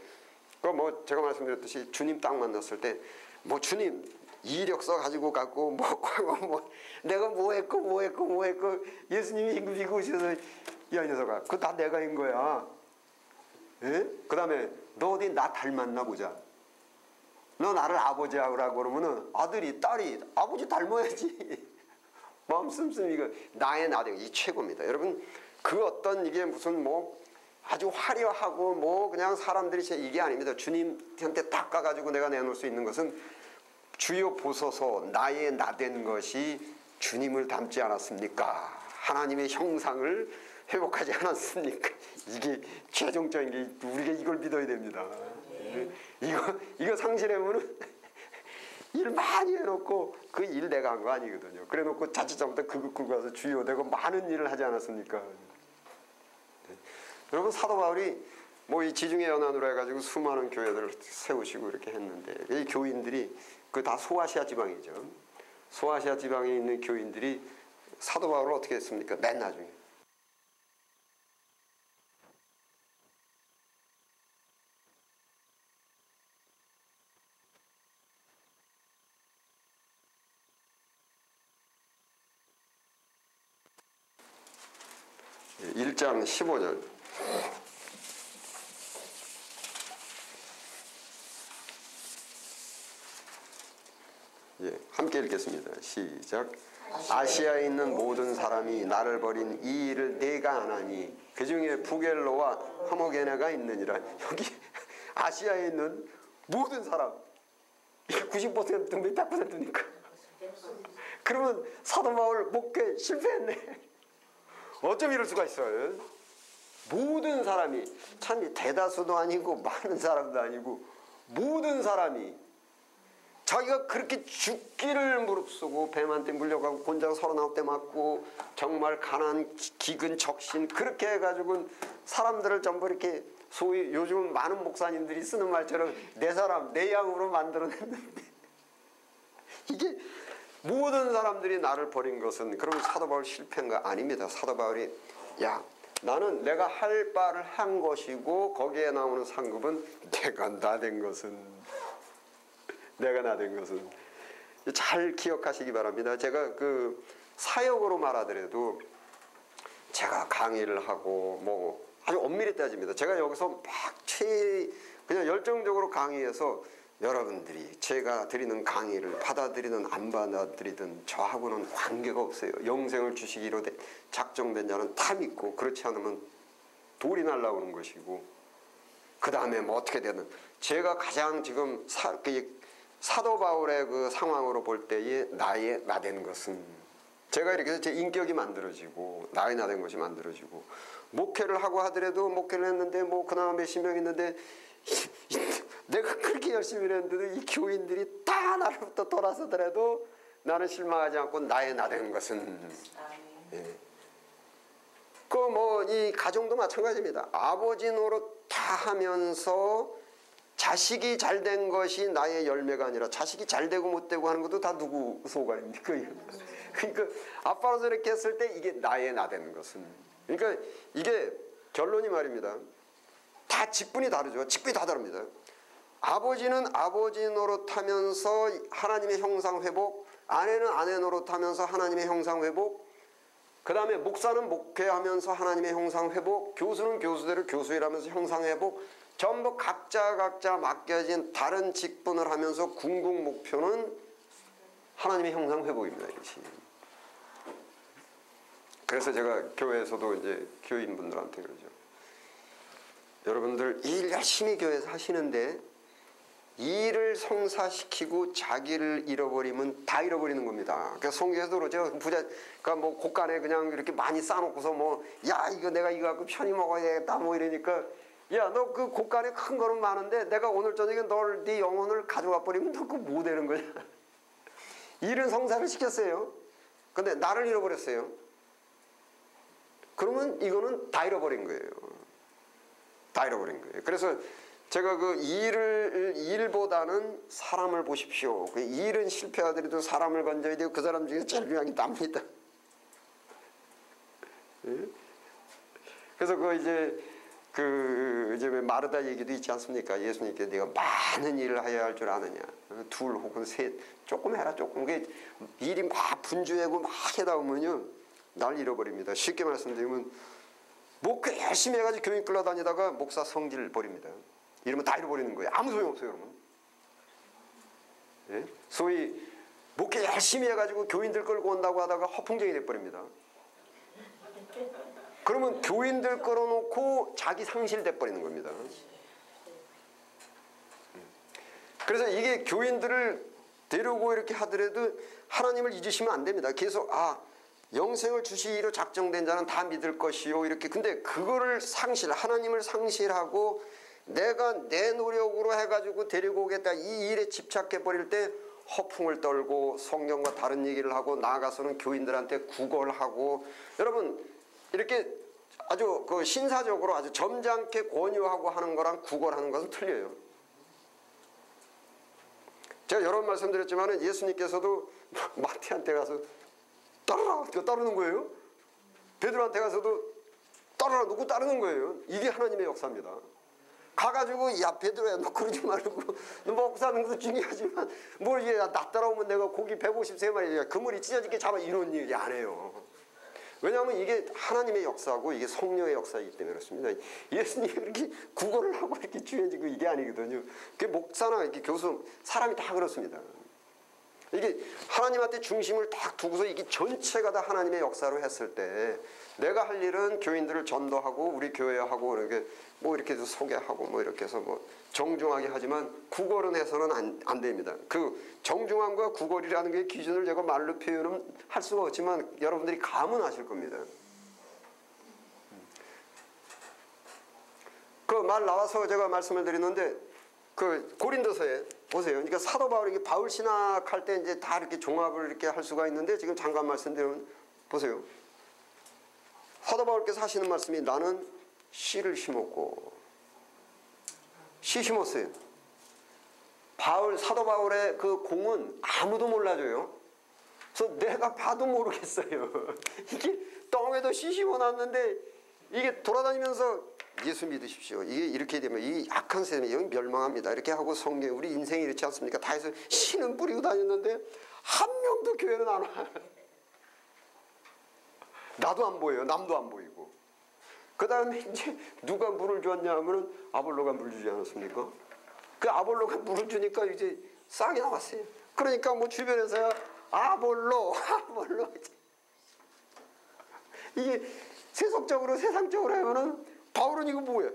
뭐 제가 말씀드렸듯이 주님 딱 만났을 때 뭐 주님 이력서 가지고 갔고 뭐 내가 뭐 했고 예수님이 이거 오셔서 야 이 녀석아 그거 다 내가 한 거야. 그 다음에 너 어디 나 닮았나 보자. 너 나를 아버지 하라고 그러면은 아들이 딸이 아버지 닮아야지. 마음 씀씀 이거 나의 나된 이 최고입니다. 여러분 그 어떤 이게 무슨 뭐 아주 화려하고 뭐 그냥 사람들이 이게 아닙니다. 주님한테 딱 가가지고 내가 내놓을 수 있는 것은 주여 보소서 나의 나된 것이 주님을 닮지 않았습니까? 하나님의 형상을 회복하지 않았습니까? 이게 최종적인 게 우리가 이걸 믿어야 됩니다. 이거 상실하면은 일 많이 해놓고 그 일 내가 한 거 아니거든요. 그래놓고 자칫 잘못하면 그거 끌고 가서 주여 내가 많은 일을 하지 않았습니까? 여러분 사도 바울이 뭐 이 지중해 연안으로 해가지고 수많은 교회들을 세우시고 이렇게 했는데 이 교인들이 그 다 소아시아 지방이죠. 소아시아 지방에 있는 교인들이 사도 바울을 어떻게 했습니까? 맨 나중에. 예, 1장 15절. 예, 함께 읽겠습니다. 시작. 아시아에 있는 모든 사람이 나를 버린 이 일을 내가 안 하니 그 중에 부겔로와 허모게네가 있느니라. 여기 아시아에 있는 모든 사람, 이게 90%면 100%니까. 그러면 사도 바울 목회 실패했네. 어쩜 이럴 수가 있어요? 모든 사람이, 참 대다수도 아니고 많은 사람도 아니고 모든 사람이 자기가 그렇게 죽기를 무릅쓰고 뱀한테 물려가고 곤장 39대 맞고 정말 가난 기근 적신 그렇게 해가지고 사람들을 전부 이렇게 소위 요즘 많은 목사님들이 쓰는 말처럼 내 사람 내 양으로 만들어냈는데 이게 모든 사람들이 나를 버린 것은 그럼 사도 바울 실패한 거 아닙니다. 사도 바울이 야 나는 내가 할 바를 한 것이고 거기에 나오는 상급은 내가 나된 것은 잘 기억하시기 바랍니다. 제가 그 사역으로 말하더라도 제가 강의를 하고 뭐 아주 엄밀히 따집니다. 제가 여기서 막 그냥 열정적으로 강의해서 여러분들이 제가 드리는 강의를 받아들이든 안 받아들이든 저하고는 관계가 없어요. 영생을 주시기로 작정된 자는 다 믿고 그렇지 않으면 돌이 날라오는 것이고 그 다음에 뭐 어떻게 되든 제가 가장 지금 사도 바울의 그 상황으로 볼 때의 나의 나된 것은 제가 이렇게 해서 제 인격이 만들어지고 나의 나된 것이 만들어지고 목회를 하고 하더라도 목회를 했는데 뭐 그나마 몇십 명 있는데 내가 그렇게 열심히 했는데도 이 교인들이 다 나로부터 돌아서더라도 나는 실망하지 않고 나의 나된 것은 예. 그 뭐 이 가정도 마찬가지입니다. 아버지 노릇 다 하면서 자식이 잘된 것이 나의 열매가 아니라 자식이 잘되고 못되고 하는 것도 다 누구 소관입니까? 그러니까 아빠로서 이렇게 했을 때 이게 나의 나된 것은 그러니까 이게 결론이 말입니다. 다 직분이 다르죠. 직분이 다 다릅니다. 아버지는 아버지 노릇하면서 하나님의 형상 회복, 아내는 아내 노릇하면서 하나님의 형상 회복, 그 다음에 목사는 목회하면서 하나님의 형상 회복, 교수는 교수대로 교수일하면서 형상 회복, 전부 각자 맡겨진 다른 직분을 하면서 궁극 목표는 하나님의 형상 회복입니다. 이것이. 그래서 제가 교회에서도 이제 교인분들한테 그러죠. 여러분들 일 열심히 교회에서 하시는데 일을 성사시키고 자기를 잃어버리면 다 잃어버리는 겁니다. 그래서 성경에서도 그러죠. 그러니까 뭐 곳간에 그냥 이렇게 많이 싸놓고서 뭐 야 이거 내가 이거 갖고 편히 먹어야 되겠다 뭐 이러니까 야 너 그 곳간에 큰 거는 많은데 내가 오늘 저녁에 네 영혼을 가져가 버리면 너 그거 뭐 되는 거냐. 일은 성사를 시켰어요. 근데 나를 잃어버렸어요. 그러면 이거는 다 잃어버린 거예요. 다 잃어버린 거예요. 그래서 제가 그 일보다는 사람을 보십시오. 그 일은 실패하더라도 사람을 건져야 되고 그 사람 중에 제일 중요한 게 납니다. 예? 그래서 이제 왜 마르다 얘기도 있지 않습니까? 예수님께 네가 많은 일을 해야 할 줄 아느냐? 둘 혹은 셋 조금 해라 조금. 그 일이 막 분주하고 막 하다 보면요 날 잃어버립니다. 쉽게 말씀드리면 목회 열심히 해가지고 교인 끌어다니다가 목사 성질 버립니다. 이러면 다 잃어버리는 거예요. 아무 소용없어요. 여러분. 예? 소위 목회 열심히 해가지고 교인들 끌고 온다고 하다가 허풍쟁이 돼버립니다. 그러면 교인들 끌어놓고 자기 상실돼버리는 겁니다. 그래서 이게 교인들을 데리고 이렇게 하더라도 하나님을 잊으시면 안 됩니다. 계속 영생을 주시기로 작정된 자는 다 믿을 것이요 이렇게. 근데 그거를 하나님을 상실하고 내가 내 노력으로 해가지고 데리고 오겠다 이 일에 집착해 버릴 때 허풍을 떨고 성경과 다른 얘기를 하고 나아가서는 교인들한테 구걸하고 여러분 이렇게 아주 그 신사적으로 아주 점잖게 권유하고 하는 거랑 구걸하는 것은 틀려요. 제가 여러 번 말씀드렸지만 예수님께서도 마태한테 가서 따르는 거예요. 베드로한테 가서도 따르라 놓고 따르는 거예요. 이게 하나님의 역사입니다. 가가지고 야 베드로야 너 그러지 말고 너 먹고 사는 것도 중요하지만 뭘 이게 나 따라오면 내가 고기 153마리 그물이 찢어지게 잡아 이런 얘기 안 해요. 왜냐하면 이게 하나님의 역사고 이게 성령의 역사이기 때문에 그렇습니다. 예수님이 그렇게 구걸을 하고 이렇게 주해지고 이게 아니거든요. 그 목사나 이렇게 교수 사람이 다 그렇습니다. 이게 하나님한테 중심을 딱 두고서 이게 전체가 다 하나님의 역사로 했을 때 내가 할 일은 교인들을 전도하고 우리 교회하고 이렇게 뭐 이렇게 해서 소개하고 뭐 이렇게 해서 뭐 정중하게 하지만 구걸은 해서는 안 됩니다. 그 정중함과 구걸이라는 게 기준을 제가 말로 표현은 할 수가 없지만 여러분들이 감은 하실 겁니다. 그 말 나와서 제가 말씀을 드리는데 그 고린도서에 보세요. 그러니까 사도 바울이 바울 신학할 때 이제 다 이렇게 종합을 이렇게 할 수가 있는데 지금 잠깐 말씀드리면 보세요. 사도 바울께서 하시는 말씀이 나는 씨를 심었고 씨 심었어요. 사도 바울의 그 공은 아무도 몰라줘요. 그래서 내가 봐도 모르겠어요. 이게 똥에도 씨 심어놨는데 이게 돌아다니면서 예수 믿으십시오. 이게 이렇게 되면 이 악한 세상이 여기 멸망합니다. 이렇게 하고 성경 우리 인생이 이렇지 않습니까? 다 해서 씨는 뿌리고 다녔는데 한 명도 교회는 안 와. 나도 안 보여요. 남도 안 보이고. 그 다음에 이제 누가 물을 주었냐 하면은 아볼로가 물 주지 않았습니까? 그 아볼로가 물을 주니까 이제 싹이 나왔어요. 그러니까 뭐 주변에서 아볼로 이게 세상적으로 하면은 바울은 이거 뭐예요?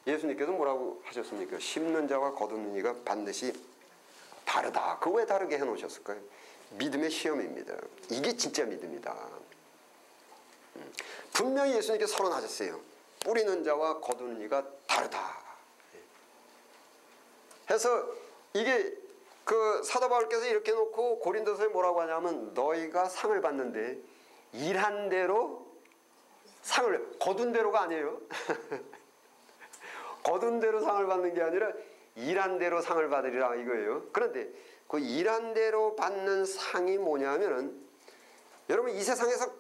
예수님께서 뭐라고 하셨습니까? 심는 자와 거두는 이가 반드시 다르다. 그거 왜 다르게 해놓으셨을까요? 믿음의 시험입니다. 이게 진짜 믿음이다. 분명히 예수님께서 선언하셨어요. 뿌리는 자와 거두는 이가 다르다. 해서 이게 그 사도 바울께서 이렇게 놓고 고린도서에 뭐라고 하냐면 너희가 상을 받는데 일한 대로 상을 거둔 대로가 아니에요. 거둔 대로 상을 받는 게 아니라 일한 대로 상을 받으리라 이거예요. 그런데 그 일한 대로 받는 상이 뭐냐면은 여러분 이 세상에서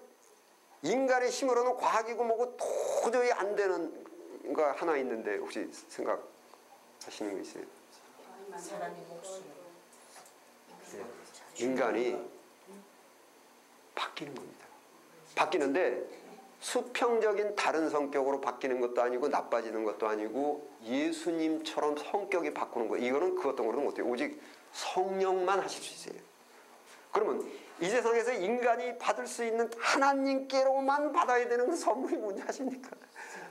인간의 힘으로는 과학이고 뭐고 도저히 안 되는 거 하나 있는데 혹시 생각하시는 거 있어요? 사람의 목숨. 인간이 바뀌는 겁니다. 바뀌는데 수평적인 다른 성격으로 바뀌는 것도 아니고 나빠지는 것도 아니고 예수님처럼 성격이 바꾸는 거 이거는 그 어떤 거는 못해요. 오직 성령만 하실 수 있어요. 그러면 이 세상에서 인간이 받을 수 있는 하나님께로만 받아야 되는 선물이 뭔지 아십니까?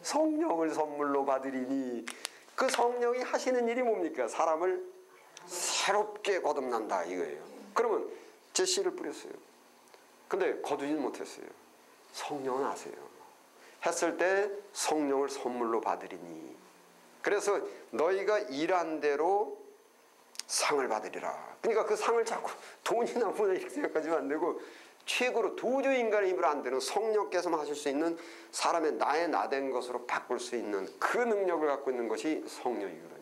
성령을 선물로 받으리니 그 성령이 하시는 일이 뭡니까? 사람을 새롭게 거듭난다 이거예요. 그러면 제 씨를 뿌렸어요. 근데 거두지는 못했어요. 성령은 아세요. 했을 때 성령을 선물로 받으리니 그래서 너희가 일한 대로 상을 받으리라. 그러니까 그 상을 자꾸 돈이나 뭐나 이렇게 생각하시면 안 되고 최고로 도저히 인간의 힘으로 안 되는 성령께서만 하실 수 있는 사람의 나의 나된 것으로 바꿀 수 있는 그 능력을 갖고 있는 것이 성령이거든요.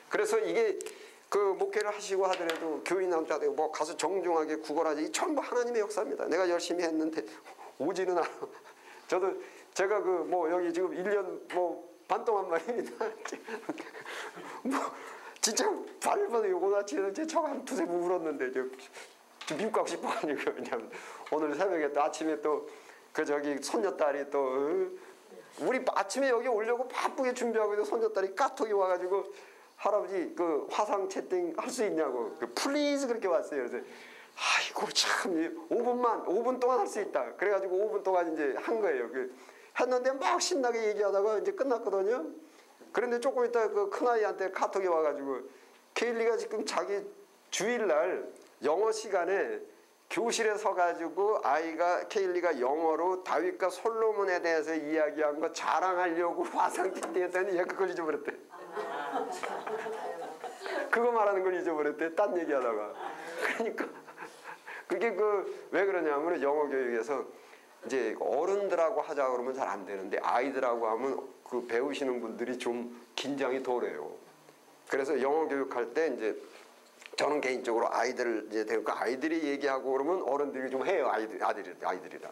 그래서 이게 그 목회를 하시고 하더라도 교인한테 뭐 가서 정중하게 구걸하지 이 전부 하나님의 역사입니다. 내가 열심히 했는데 오지는 않아. 제가 그 뭐 여기 지금 1년 뭐 반 동안 말입니다. 뭐 진짜 발버둥 오나치는 제 척 한 두세 번 울었는데 저 미국 가고 싶어가지고 왜냐면 오늘 새벽에 또 아침에 또 그 저기 손녀딸이 또 우리 아침에 여기 오려고 바쁘게 준비하고 있는 손녀딸이 카톡이 와가지고 할아버지 그 화상 채팅 할 수 있냐고 그 플리즈 그렇게 왔어요. 그래서 아이고 참 5분 동안 할 수 있다. 그래가지고 5분 동안 이제 한 거예요. 했는데 막 신나게 얘기하다가 이제 끝났거든요. 그런데 조금 있다 그 큰아이한테 카톡이 와가지고 케일리가 지금 자기 주일날 영어 시간에 교실에 서가지고 케일리가 영어로 다윗과 솔로몬에 대해서 이야기한 거 자랑하려고 화상 채팅했더니 얘가 그걸 잊어버렸대. 그거 말하는 걸 잊어버렸대. 딴 얘기하다가. 그러니까 그게 왜 그러냐면 영어 교육에서 이제 어른들하고 하자 그러면 잘 안 되는데 아이들하고 하면 그 배우시는 분들이 좀 긴장이 덜해요. 그래서 영어 교육할 때 이제 저는 개인적으로 아이들 이제 되니까 아이들이 얘기하고 그러면 어른들이 좀 해요. 아이들이라.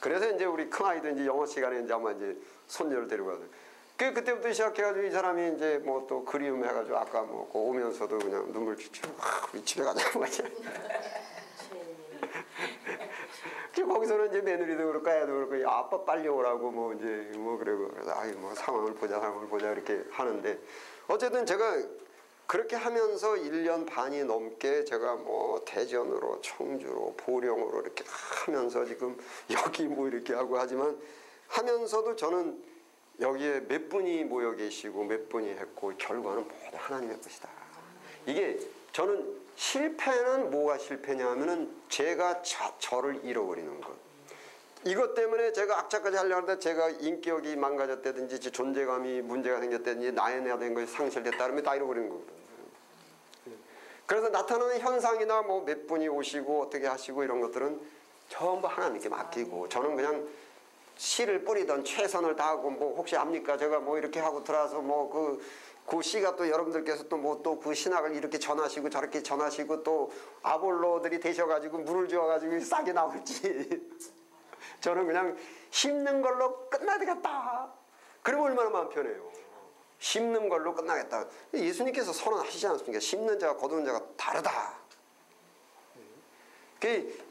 그래서 이제 우리 큰 아이도 이제 영어 시간에 이제 아마 이제 손녀를 데리고 가서 그때부터 시작해가지고 이 사람이 이제 뭐 또 그리움 해가지고 아까 뭐 오면서도 그냥 눈물 쥐치고 우리 집에 가자고 하지. 거기서는 이제 며느리도 그렇고 애도 그렇고 야, 아빠 빨리 오라고 뭐 이제 뭐 그러고 그래서 뭐 상황을 보자 이렇게 하는데 어쨌든 제가 그렇게 하면서 1년 반이 넘게 제가 뭐 대전으로 청주로 보령으로 이렇게 하면서 지금 여기 뭐 이렇게 하고 하지만 하면서도 저는 여기에 몇 분이 모여 계시고 몇 분이 했고 결과는 모두 하나님의 것이다. 이게 저는 실패는 뭐가 실패냐 하면은 제가 저를 잃어버리는 것. 이것 때문에 제가 악착까지 하려고 하는데 제가 인격이 망가졌다든지 존재감이 문제가 생겼다든지 나에 대한 것이 상실됐다 그러면 다 잃어버리는 거거든요. 그래서 나타나는 현상이나 뭐 몇 분이 오시고 어떻게 하시고 이런 것들은 전부 하나님께 맡기고 저는 그냥 씨를 뿌리던 최선을 다하고 뭐 혹시 압니까? 제가 뭐 이렇게 하고 들어와서 뭐 그 씨가 또 여러분들께서 또 뭐 또 그 신학을 이렇게 전하시고 저렇게 전하시고 또 아볼로들이 되셔가지고 물을 주어가지고 싹이 나올지 저는 그냥 심는 걸로 끝나야 되겠다. 그러면 얼마나 마음 편해요. 심는 걸로 끝나겠다. 예수님께서 선언하시지 않습니까? 심는 자와 거두는 자가 다르다.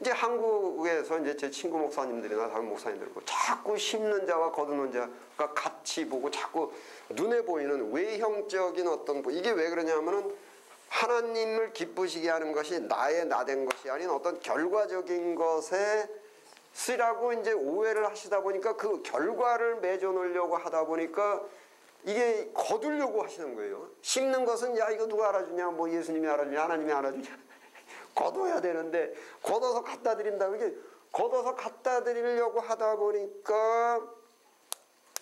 이제 한국에서 이제 제 친구 목사님들이나 다른 목사님들 자꾸 심는 자와 거두는 자가 같이 보고 자꾸 눈에 보이는 외형적인 어떤 이게 왜 그러냐면은 하나님을 기쁘시게 하는 것이 나의 나된 것이 아닌 어떤 결과적인 것에 쓰라고 이제 오해를 하시다 보니까 그 결과를 맺어 놓으려고 하다 보니까 이게 거두려고 하시는 거예요. 심는 것은 야 이거 누가 알아주냐 뭐 예수님이 알아주냐 하나님이 알아주냐 거둬야 되는데 걷어서 갖다 드린다. 이게 걷어서 갖다 드리려고 하다 보니까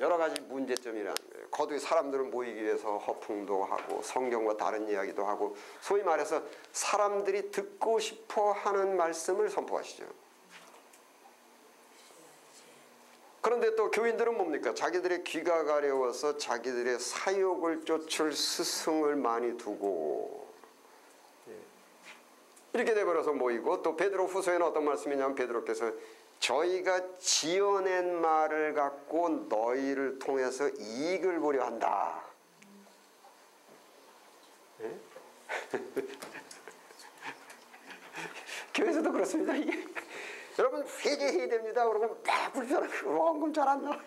여러 가지 문제점이라는 거예요. 거두기 사람들은 모이기 위해서 허풍도 하고 성경과 다른 이야기도 하고 소위 말해서 사람들이 듣고 싶어 하는 말씀을 선포하시죠. 그런데 또 교인들은 뭡니까? 자기들의 귀가 가려워서 자기들의 사욕을 쫓을 스승을 많이 두고 이렇게 돼버려서 모이고 또 베드로 후서에는 어떤 말씀이냐면 베드로께서 저희가 지어낸 말을 갖고 너희를 통해서 이익을 보려 한다. 네? 교회에서도 그렇습니다. 이게 여러분 회개해야 됩니다. 그러면 막 불편하고 원금 잘 안 나와요.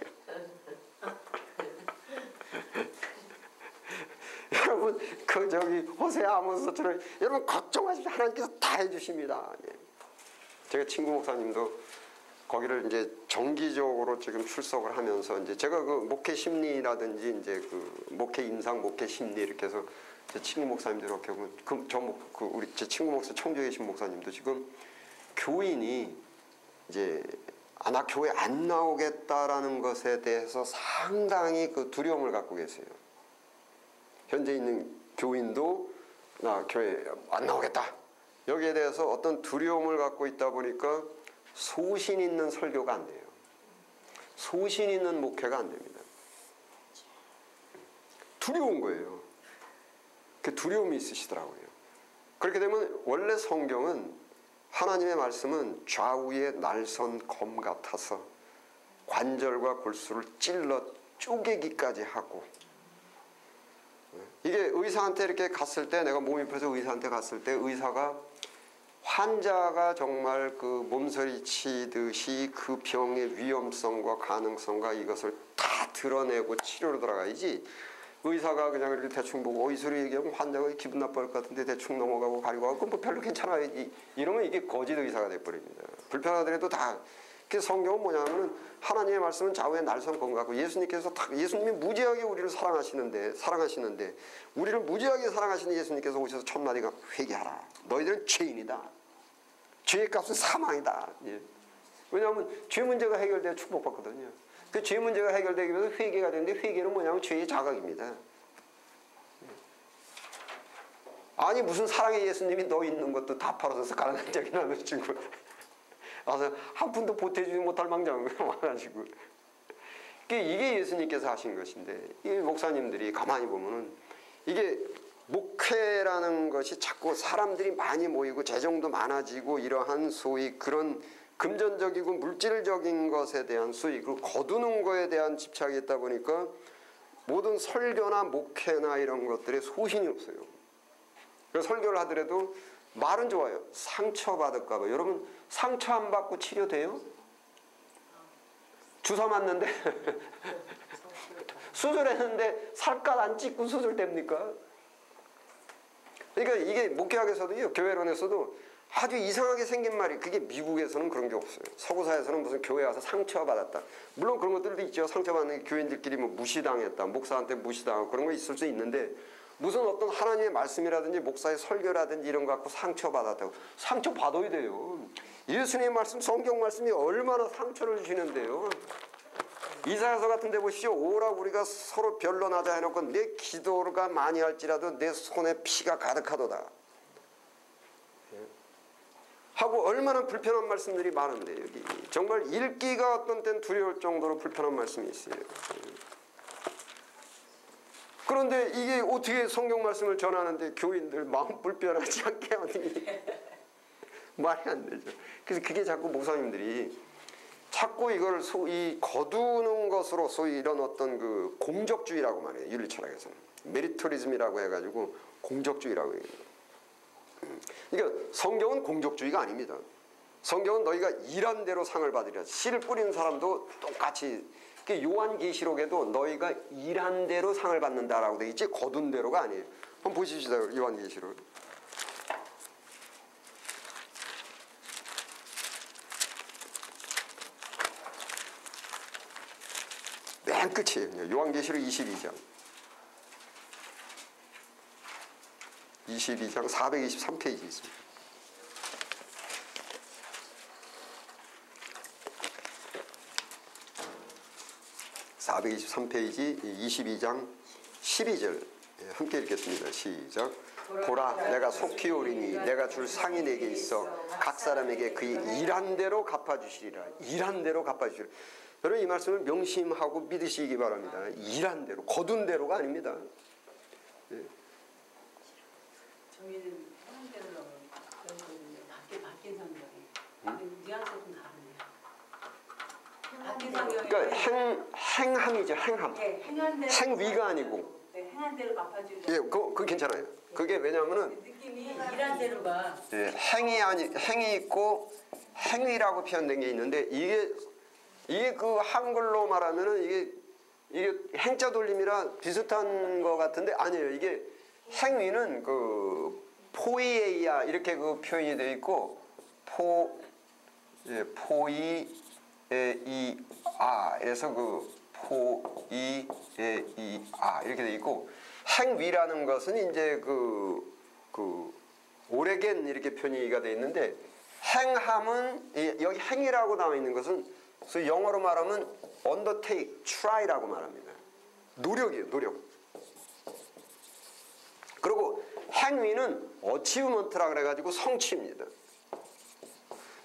여러분 그 저기 호세아 아모스처럼 여러분 걱정하십시오. 하나님께서 다 해주십니다. 제가 친구 목사님도 거기를 이제 정기적으로 지금 출석을 하면서 이제 제가 그 목회 심리라든지 이제 그 목회 인상, 목회 심리 이렇게 해서 제 친구 목사님들 이렇게 우리 제 친구 목사 청주에 계신 목사님도 지금 교인이 이제 나 교회 안 나오겠다라는 것에 대해서 상당히 그 두려움을 갖고 계세요. 현재 있는 교인도 나 교회 안 나오겠다. 여기에 대해서 어떤 두려움을 갖고 있다 보니까 소신 있는 설교가 안 돼요. 소신 있는 목회가 안 됩니다. 두려운 거예요. 그 두려움이 있으시더라고요. 그렇게 되면 원래 성경은 하나님의 말씀은 좌우의 날선 검 같아서 관절과 골수를 찔러 쪼개기까지 하고 이게 의사한테 이렇게 갔을 때 내가 몸이 아파서 의사한테 갔을 때 의사가 환자가 정말 그 몸서리치듯이 그 병의 위험성과 가능성과 이것을 다 드러내고 치료로 들어가야지 의사가 그냥 이렇게 대충 보고 이 소리 얘기하면 환자가 기분 나빠할 것 같은데 대충 넘어가고 가리고 하고 뭐 별로 괜찮아요. 이러면 이게 거짓 의사가 돼버립니다. 불편하더라도 다. 그 성경은 뭐냐면은 하나님의 말씀은 좌우의 날선 검 같고 예수님이 무지하게 우리를 사랑하시는데 우리를 무지하게 사랑하시는 예수님께서 오셔서 첫 마디가 회개하라. 너희들은 죄인이다. 죄의 값은 사망이다. 예. 왜냐하면 죄 문제가 해결돼야 축복받거든요. 그 죄 문제가 해결되기 위해서 회개가 되는데 회개는 뭐냐면 죄의 자각입니다. 아니 무슨 사랑의 예수님이 너 있는 것도 다 팔아서 가난한 적이 나는 친구 와서 한 푼도 보태주지 못할 망정 와가지고 이게 예수님께서 하신 것인데 이 목사님들이 가만히 보면은 이게 목회라는 것이 자꾸 사람들이 많이 모이고 재정도 많아지고 이러한 소위 그런 금전적이고 물질적인 것에 대한 수익을 거두는 것에 대한 집착이 있다 보니까 모든 설교나 목회나 이런 것들에 소신이 없어요. 그래서 설교를 하더라도 말은 좋아요. 상처받을까 봐. 여러분 상처 안 받고 치료돼요? 주사 맞는데 수술했는데 살갗 안 찢고 수술됩니까? 그러니까 이게 목회학에서도요, 교회론에서도 아주 이상하게 생긴 말이, 그게 미국에서는 그런 게 없어요. 서구 사회에서는 무슨 교회 와서 상처받았다. 물론 그런 것들도 있죠. 상처받는 교인들끼리 뭐 무시당했다, 목사한테 무시당하고 그런 거 있을 수 있는데, 무슨 어떤 하나님의 말씀이라든지 목사의 설교라든지 이런 거 갖고 상처받았다고. 상처받아야 돼요. 예수님의 말씀, 성경 말씀이 얼마나 상처를 주시는데요. 이사야서 같은 데 보시죠. 오라고 우리가 서로 변론하자 해놓고 내 기도가 많이 할지라도 내 손에 피가 가득하도다 하고 얼마나 불편한 말씀들이 많은데, 여기 정말 읽기가 어떤 때는 두려울 정도로 불편한 말씀이 있어요. 그런데 이게 어떻게 성경 말씀을 전하는데 교인들 마음 불편하지 않게 하니 말이 안 되죠. 그래서 그게 자꾸 목사님들이 자꾸 이걸 소위 거두는 것으로 소위 이런 어떤 그 공적주의라고 말해요. 윤리 철학에서는 메리토리즘이라고 해가지고 공적주의라고 해요. 그러니까 성경은 공적주의가 아닙니다. 성경은 너희가 일한 대로 상을 받으리라. 씨를 뿌리는 사람도 똑같이, 요한계시록에도 너희가 일한 대로 상을 받는다라고 돼 있지 거둔 대로가 아니에요. 한번 보십시다. 요한계시록. 맨 끝이에요. 요한계시록 22장. 22장 423페이지 있습니다. (423페이지) 22장 12절 함께 읽겠습니다. 시작. 보라, 내가 속히 오리니 내가 줄 상이 내게 있어 각 사람에게 그의 일한 대로 갚아주시리라. 일한 대로 갚아주시리라. 여러분, 이 말씀을 명심하고 믿으시기 바랍니다. 일한 대로, 거둔 대로가 아닙니다. 저희는 형태로 바뀐 성경이 뉘앙스가 좀 다르네요. 바뀐 성경이 그러니까 행함이죠. 행함. 네, 행한 대로 행위가 아니고. 네, 행한 대로 갚아주죠. 예, 그거 괜찮아요. 그게 왜냐하면은 느낌이 일한 대로가 예, 행위 있고 행위라고 표현된 게 있는데, 이게 그 한글로 말하면은 이게 행자 돌림이라 비슷한 것 같은데 아니에요. 이게 행위는 그 포이에이아 이렇게 그 표현이 되어 있고 포이에이아에서 그 포이에이아 이렇게 되어 있고, 행위라는 것은 이제 그 오래겐 이렇게 표현이가 되어 있는데, 행함은 여기 행위라고 나와 있는 것은 영어로 말하면 undertake, try라고 말합니다. 노력이에요, 노력. 그리고 행위는 achievement라 그래가지고 성취입니다.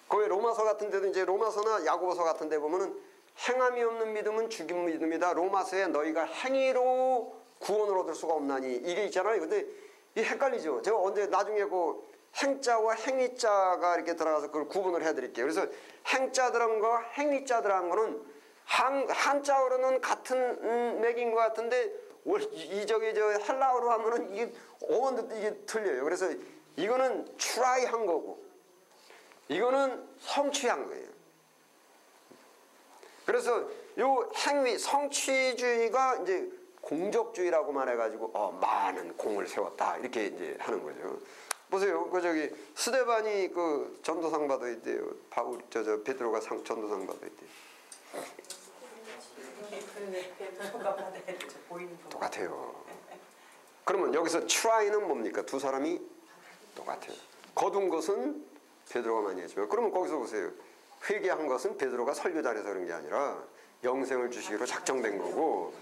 거기 로마서 같은 데도 이제 로마서나 야고보서 같은 데 보면은 행함이 없는 믿음은 죽인 믿음이다. 로마서에 너희가 행위로 구원을 얻을 수가 없나니 이게 있잖아요. 근데 이 헷갈리죠. 제가 언제 나중에 그 행자와 행위자가 이렇게 들어가서 그걸 구분을 해드릴게요. 그래서 행자 들어간 거, 행위자 들어간 거는 한자어로는 같은 맥인 것 같은데 저 헬라어로 하면은 이게 어원도 이게 틀려요. 그래서 이거는 try 한 거고, 이거는 성취한 거예요. 그래서 요 행위, 성취주의가 이제 공적주의라고 말해가지고 많은 공을 세웠다 이렇게 이제 하는 거죠. 보세요. 그 저기 스데반이 그 전도상 받아야 돼요. 베드로가 전도상 받아야 돼요. 똑같아요. 그러면 여기서 try는 뭡니까? 두 사람이 똑같아요. 거둔 것은 베드로가 많이 했지만, 그러면 거기서 보세요. 회개한 것은 베드로가 설교 잘해서 그런 게 아니라 영생을 주시기로 작정된 거고,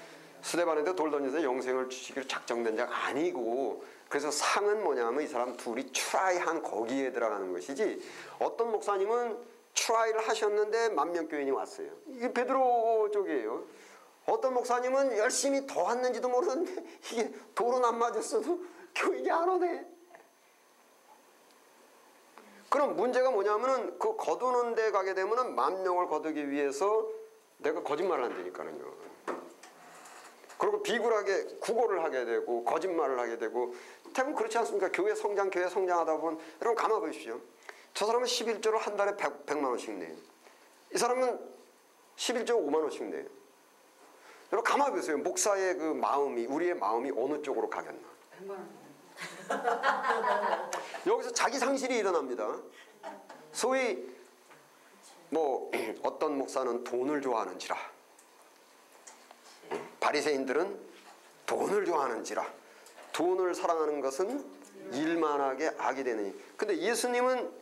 스데반한테 돌 던져서 영생을 주시기로 작정된 자가 아니고, 그래서 상은 뭐냐면 이 사람 둘이 트라이한 거기에 들어가는 것이지, 어떤 목사님은 트라이를 하셨는데 만명교인이 왔어요. 이게 베드로 쪽이에요. 어떤 목사님은 열심히 더 왔는지도 모르는데 이게 돌은 안 맞았어도 교인이 안 오네. 그럼 문제가 뭐냐면은 그 거두는 데 가게 되면은 만명을 거두기 위해서 내가 거짓말을 한다니까요. 그리고 비굴하게 구걸을 하게 되고 거짓말을 하게 되고, 대부분 그렇지 않습니까? 교회 성장하다 보면, 여러분 가만 보십시오. 저 사람은 11조를 한 달에 100만 원씩 내요. 이 사람은 11조 5만 원씩 내요. 여러분 가만 보세요. 목사의 그 마음이, 우리의 마음이 어느 쪽으로 가겠나? 100만 원. 여기서 자기 상실이 일어납니다. 소위 뭐 어떤 목사는 돈을 좋아하는지라, 바리새인들은 돈을 좋아하는지라, 돈을 사랑하는 것은 일만하게 악이 되느니. 근데 예수님은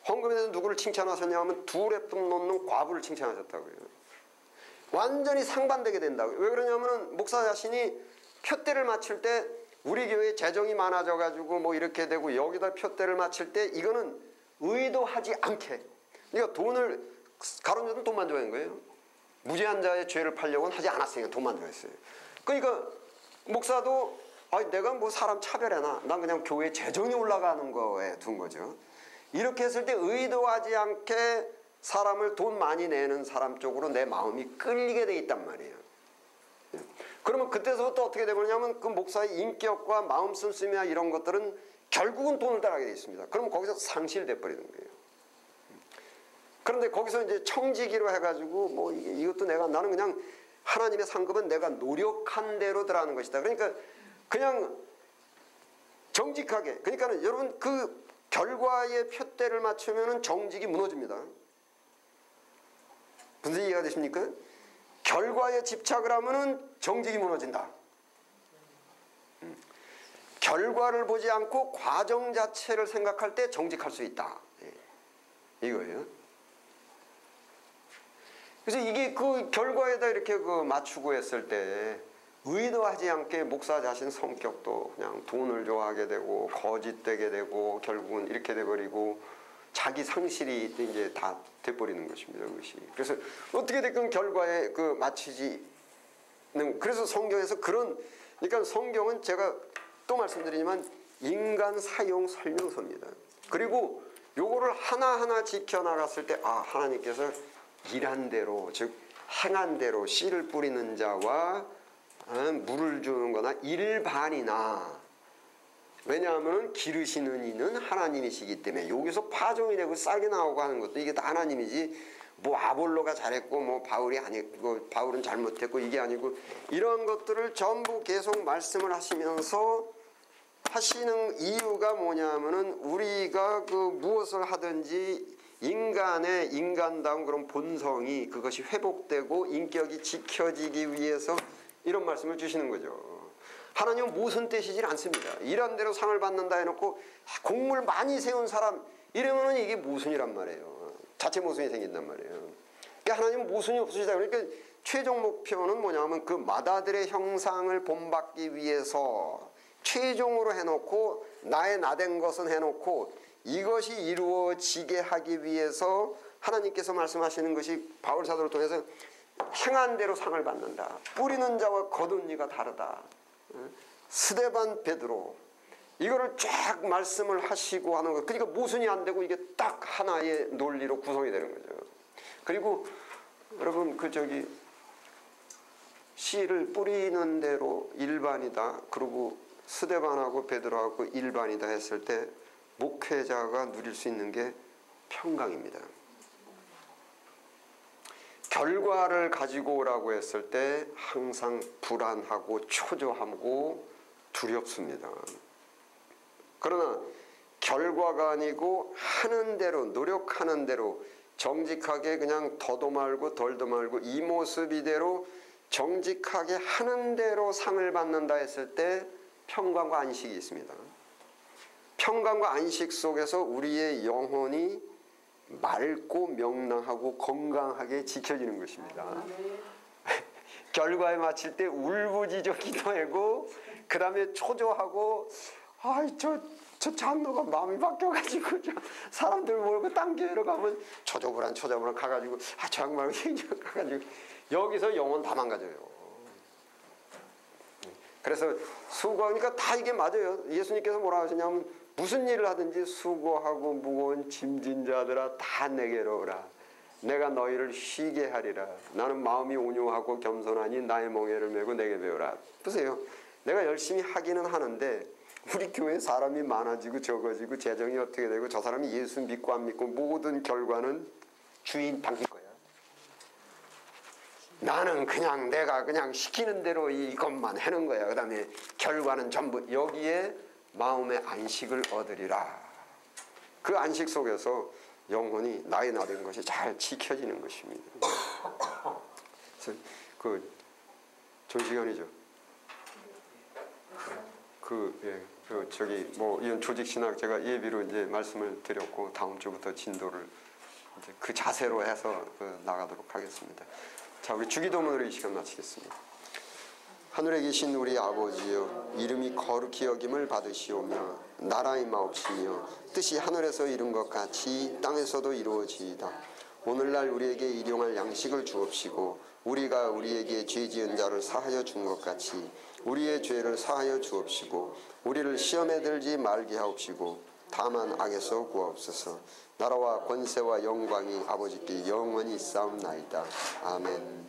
헌금에 대해서 누구를 칭찬하셨냐면 두레뿐 놓는 과부를 칭찬하셨다고요. 완전히 상반되게 된다고요. 왜 그러냐면은 목사 자신이 표대를 맞출 때 우리 교회 재정이 많아져 가지고 뭐 이렇게 되고 여기다 표대를 맞출 때 이거는 의도하지 않게, 그러니까 돈을 가론유다는 돈만 좋아하는 거예요. 무죄한 자의 죄를 팔려고는 하지 않았으니까 돈만 좋아했어요. 그러니까 목사도 내가 뭐 사람 차별해나, 난 그냥 교회 재정이 올라가는 거에 둔 거죠. 이렇게 했을 때 의도하지 않게 사람을 돈 많이 내는 사람 쪽으로 내 마음이 끌리게 돼 있단 말이에요. 그러면 그때서부터 어떻게 되느냐면 그 목사의 인격과 마음 씀씀이나 이런 것들은 결국은 돈을 따라가게 돼 있습니다. 그러면 거기서 상실돼 버리는 거예요. 그런데 거기서 이제 청지기로 해가지고 뭐 이것도 나는 그냥 하나님의 상급은 내가 노력한 대로 들어가는 것이다. 그러니까 그냥 정직하게, 그러니까는 여러분 그 결과의 표대를 맞추면은 정직이 무너집니다. 무슨 이해가 되십니까? 결과에 집착을 하면은 정직이 무너진다. 결과를 보지 않고 과정 자체를 생각할 때 정직할 수 있다. 이거예요. 그래서 이게 그 결과에다 이렇게 그 맞추고 했을 때 의도하지 않게 목사 자신 성격도 그냥 돈을 좋아하게 되고 거짓되게 되고 결국은 이렇게 돼버리고 자기 상실이 이제 다 돼버리는 것입니다. 그것이. 그래서 어떻게 됐든 결과에 그 맞추지는, 그래서 성경에서 그러니까 성경은 제가 또 말씀드리지만 인간 사용 설명서입니다. 그리고 요거를 하나하나 지켜나갔을 때 하나님께서 일한 대로, 즉 행한 대로 씨를 뿌리는 자와 물을 주는 거나 일반이나, 왜냐하면 기르시는 이는 하나님이시기 때문에 여기서 파종이 되고 싹이 나오고 하는 것도 이게 다 하나님이지, 뭐 아볼로가 잘했고 뭐 바울이 아니고 바울은 잘못했고 이게 아니고, 이런 것들을 전부 계속 말씀을 하시면서 하시는 이유가 뭐냐면은 우리가 그 무엇을 하든지 인간의 인간다운 그런 본성이 그것이 회복되고 인격이 지켜지기 위해서 이런 말씀을 주시는 거죠. 하나님은 모순되시질 않습니다. 일한 대로 상을 받는다 해놓고 공물 많이 세운 사람 이러면은 이게 모순이란 말이에요. 자체 모순이 생긴단 말이에요. 그러니까 하나님은 모순이 없으시다. 그러니까 최종 목표는 뭐냐면 그 마다들의 형상을 본받기 위해서 최종으로 해놓고 나의 나된 것은 해놓고 이것이 이루어지게 하기 위해서 하나님께서 말씀하시는 것이 바울 사도를 통해서 행한 대로 상을 받는다. 뿌리는 자와 거둔 이가 다르다. 스데반 베드로 이거를 쫙 말씀을 하시고 하는 거. 그러니까 모순이 안 되고 이게 딱 하나의 논리로 구성이 되는 거죠. 그리고 여러분 씨를 뿌리는 대로 일반이다. 그리고 스데반하고 베드로하고 일반이다 했을 때 목회자가 누릴 수 있는 게 평강입니다. 결과를 가지고 오라고 했을 때 항상 불안하고 초조하고 두렵습니다. 그러나 결과가 아니고 하는 대로, 노력하는 대로 정직하게 그냥 더도 말고 덜도 말고 이 모습 이대로 정직하게 하는 대로 상을 받는다 했을 때 평강과 안식이 있습니다. 평강과 안식 속에서 우리의 영혼이 맑고 명랑하고 건강하게 지켜지는 것입니다. 결과에 맞출 때 울부짖어 기도하고 그 다음에 초조하고 저 장로가 마음이 바뀌어가지고 사람들 모이고 딴 교회로 가면 초조불안 가가지고 저 양반을 가가지고 여기서 영혼 다 망가져요. 그래서 수고하니까 다 이게 맞아요. 예수님께서 뭐라 하시냐면 무슨 일을 하든지 수고하고 무거운 짐진 자들아 다 내게로 오라. 내가 너희를 쉬게 하리라. 나는 마음이 온유하고 겸손하니 나의 멍에를 메고 내게 배우라. 보세요. 내가 열심히 하기는 하는데 우리 교회 사람이 많아지고 적어지고 재정이 어떻게 되고 저 사람이 예수 믿고 안 믿고 모든 결과는 주인 당길 거야. 나는 그냥 내가 그냥 시키는 대로 이것만 하는 거야. 그 다음에 결과는 전부 여기에 마음의 안식을 얻으리라. 그 안식 속에서 영혼이 나의 나된 것이 잘 지켜지는 것입니다. 그래서 좋은 시간이죠. 이런 조직 신학 제가 예비로 이제 말씀을 드렸고 다음 주부터 진도를 이제 그 자세로 해서 나가도록 하겠습니다. 자, 우리 주기도문으로 이 시간 마치겠습니다. 하늘에 계신 우리 아버지여, 이름이 거룩히 여김을 받으시오며 나라의 마옵시며 뜻이 하늘에서 이룬 것 같이 땅에서도 이루어지이다. 오늘날 우리에게 일용할 양식을 주옵시고 우리가 우리에게 죄 지은 자를 사하여 준 것 같이 우리의 죄를 사하여 주옵시고 우리를 시험에 들지 말게 하옵시고 다만 악에서 구하옵소서. 나라와 권세와 영광이 아버지께 영원히 있사옵나이다. 아멘.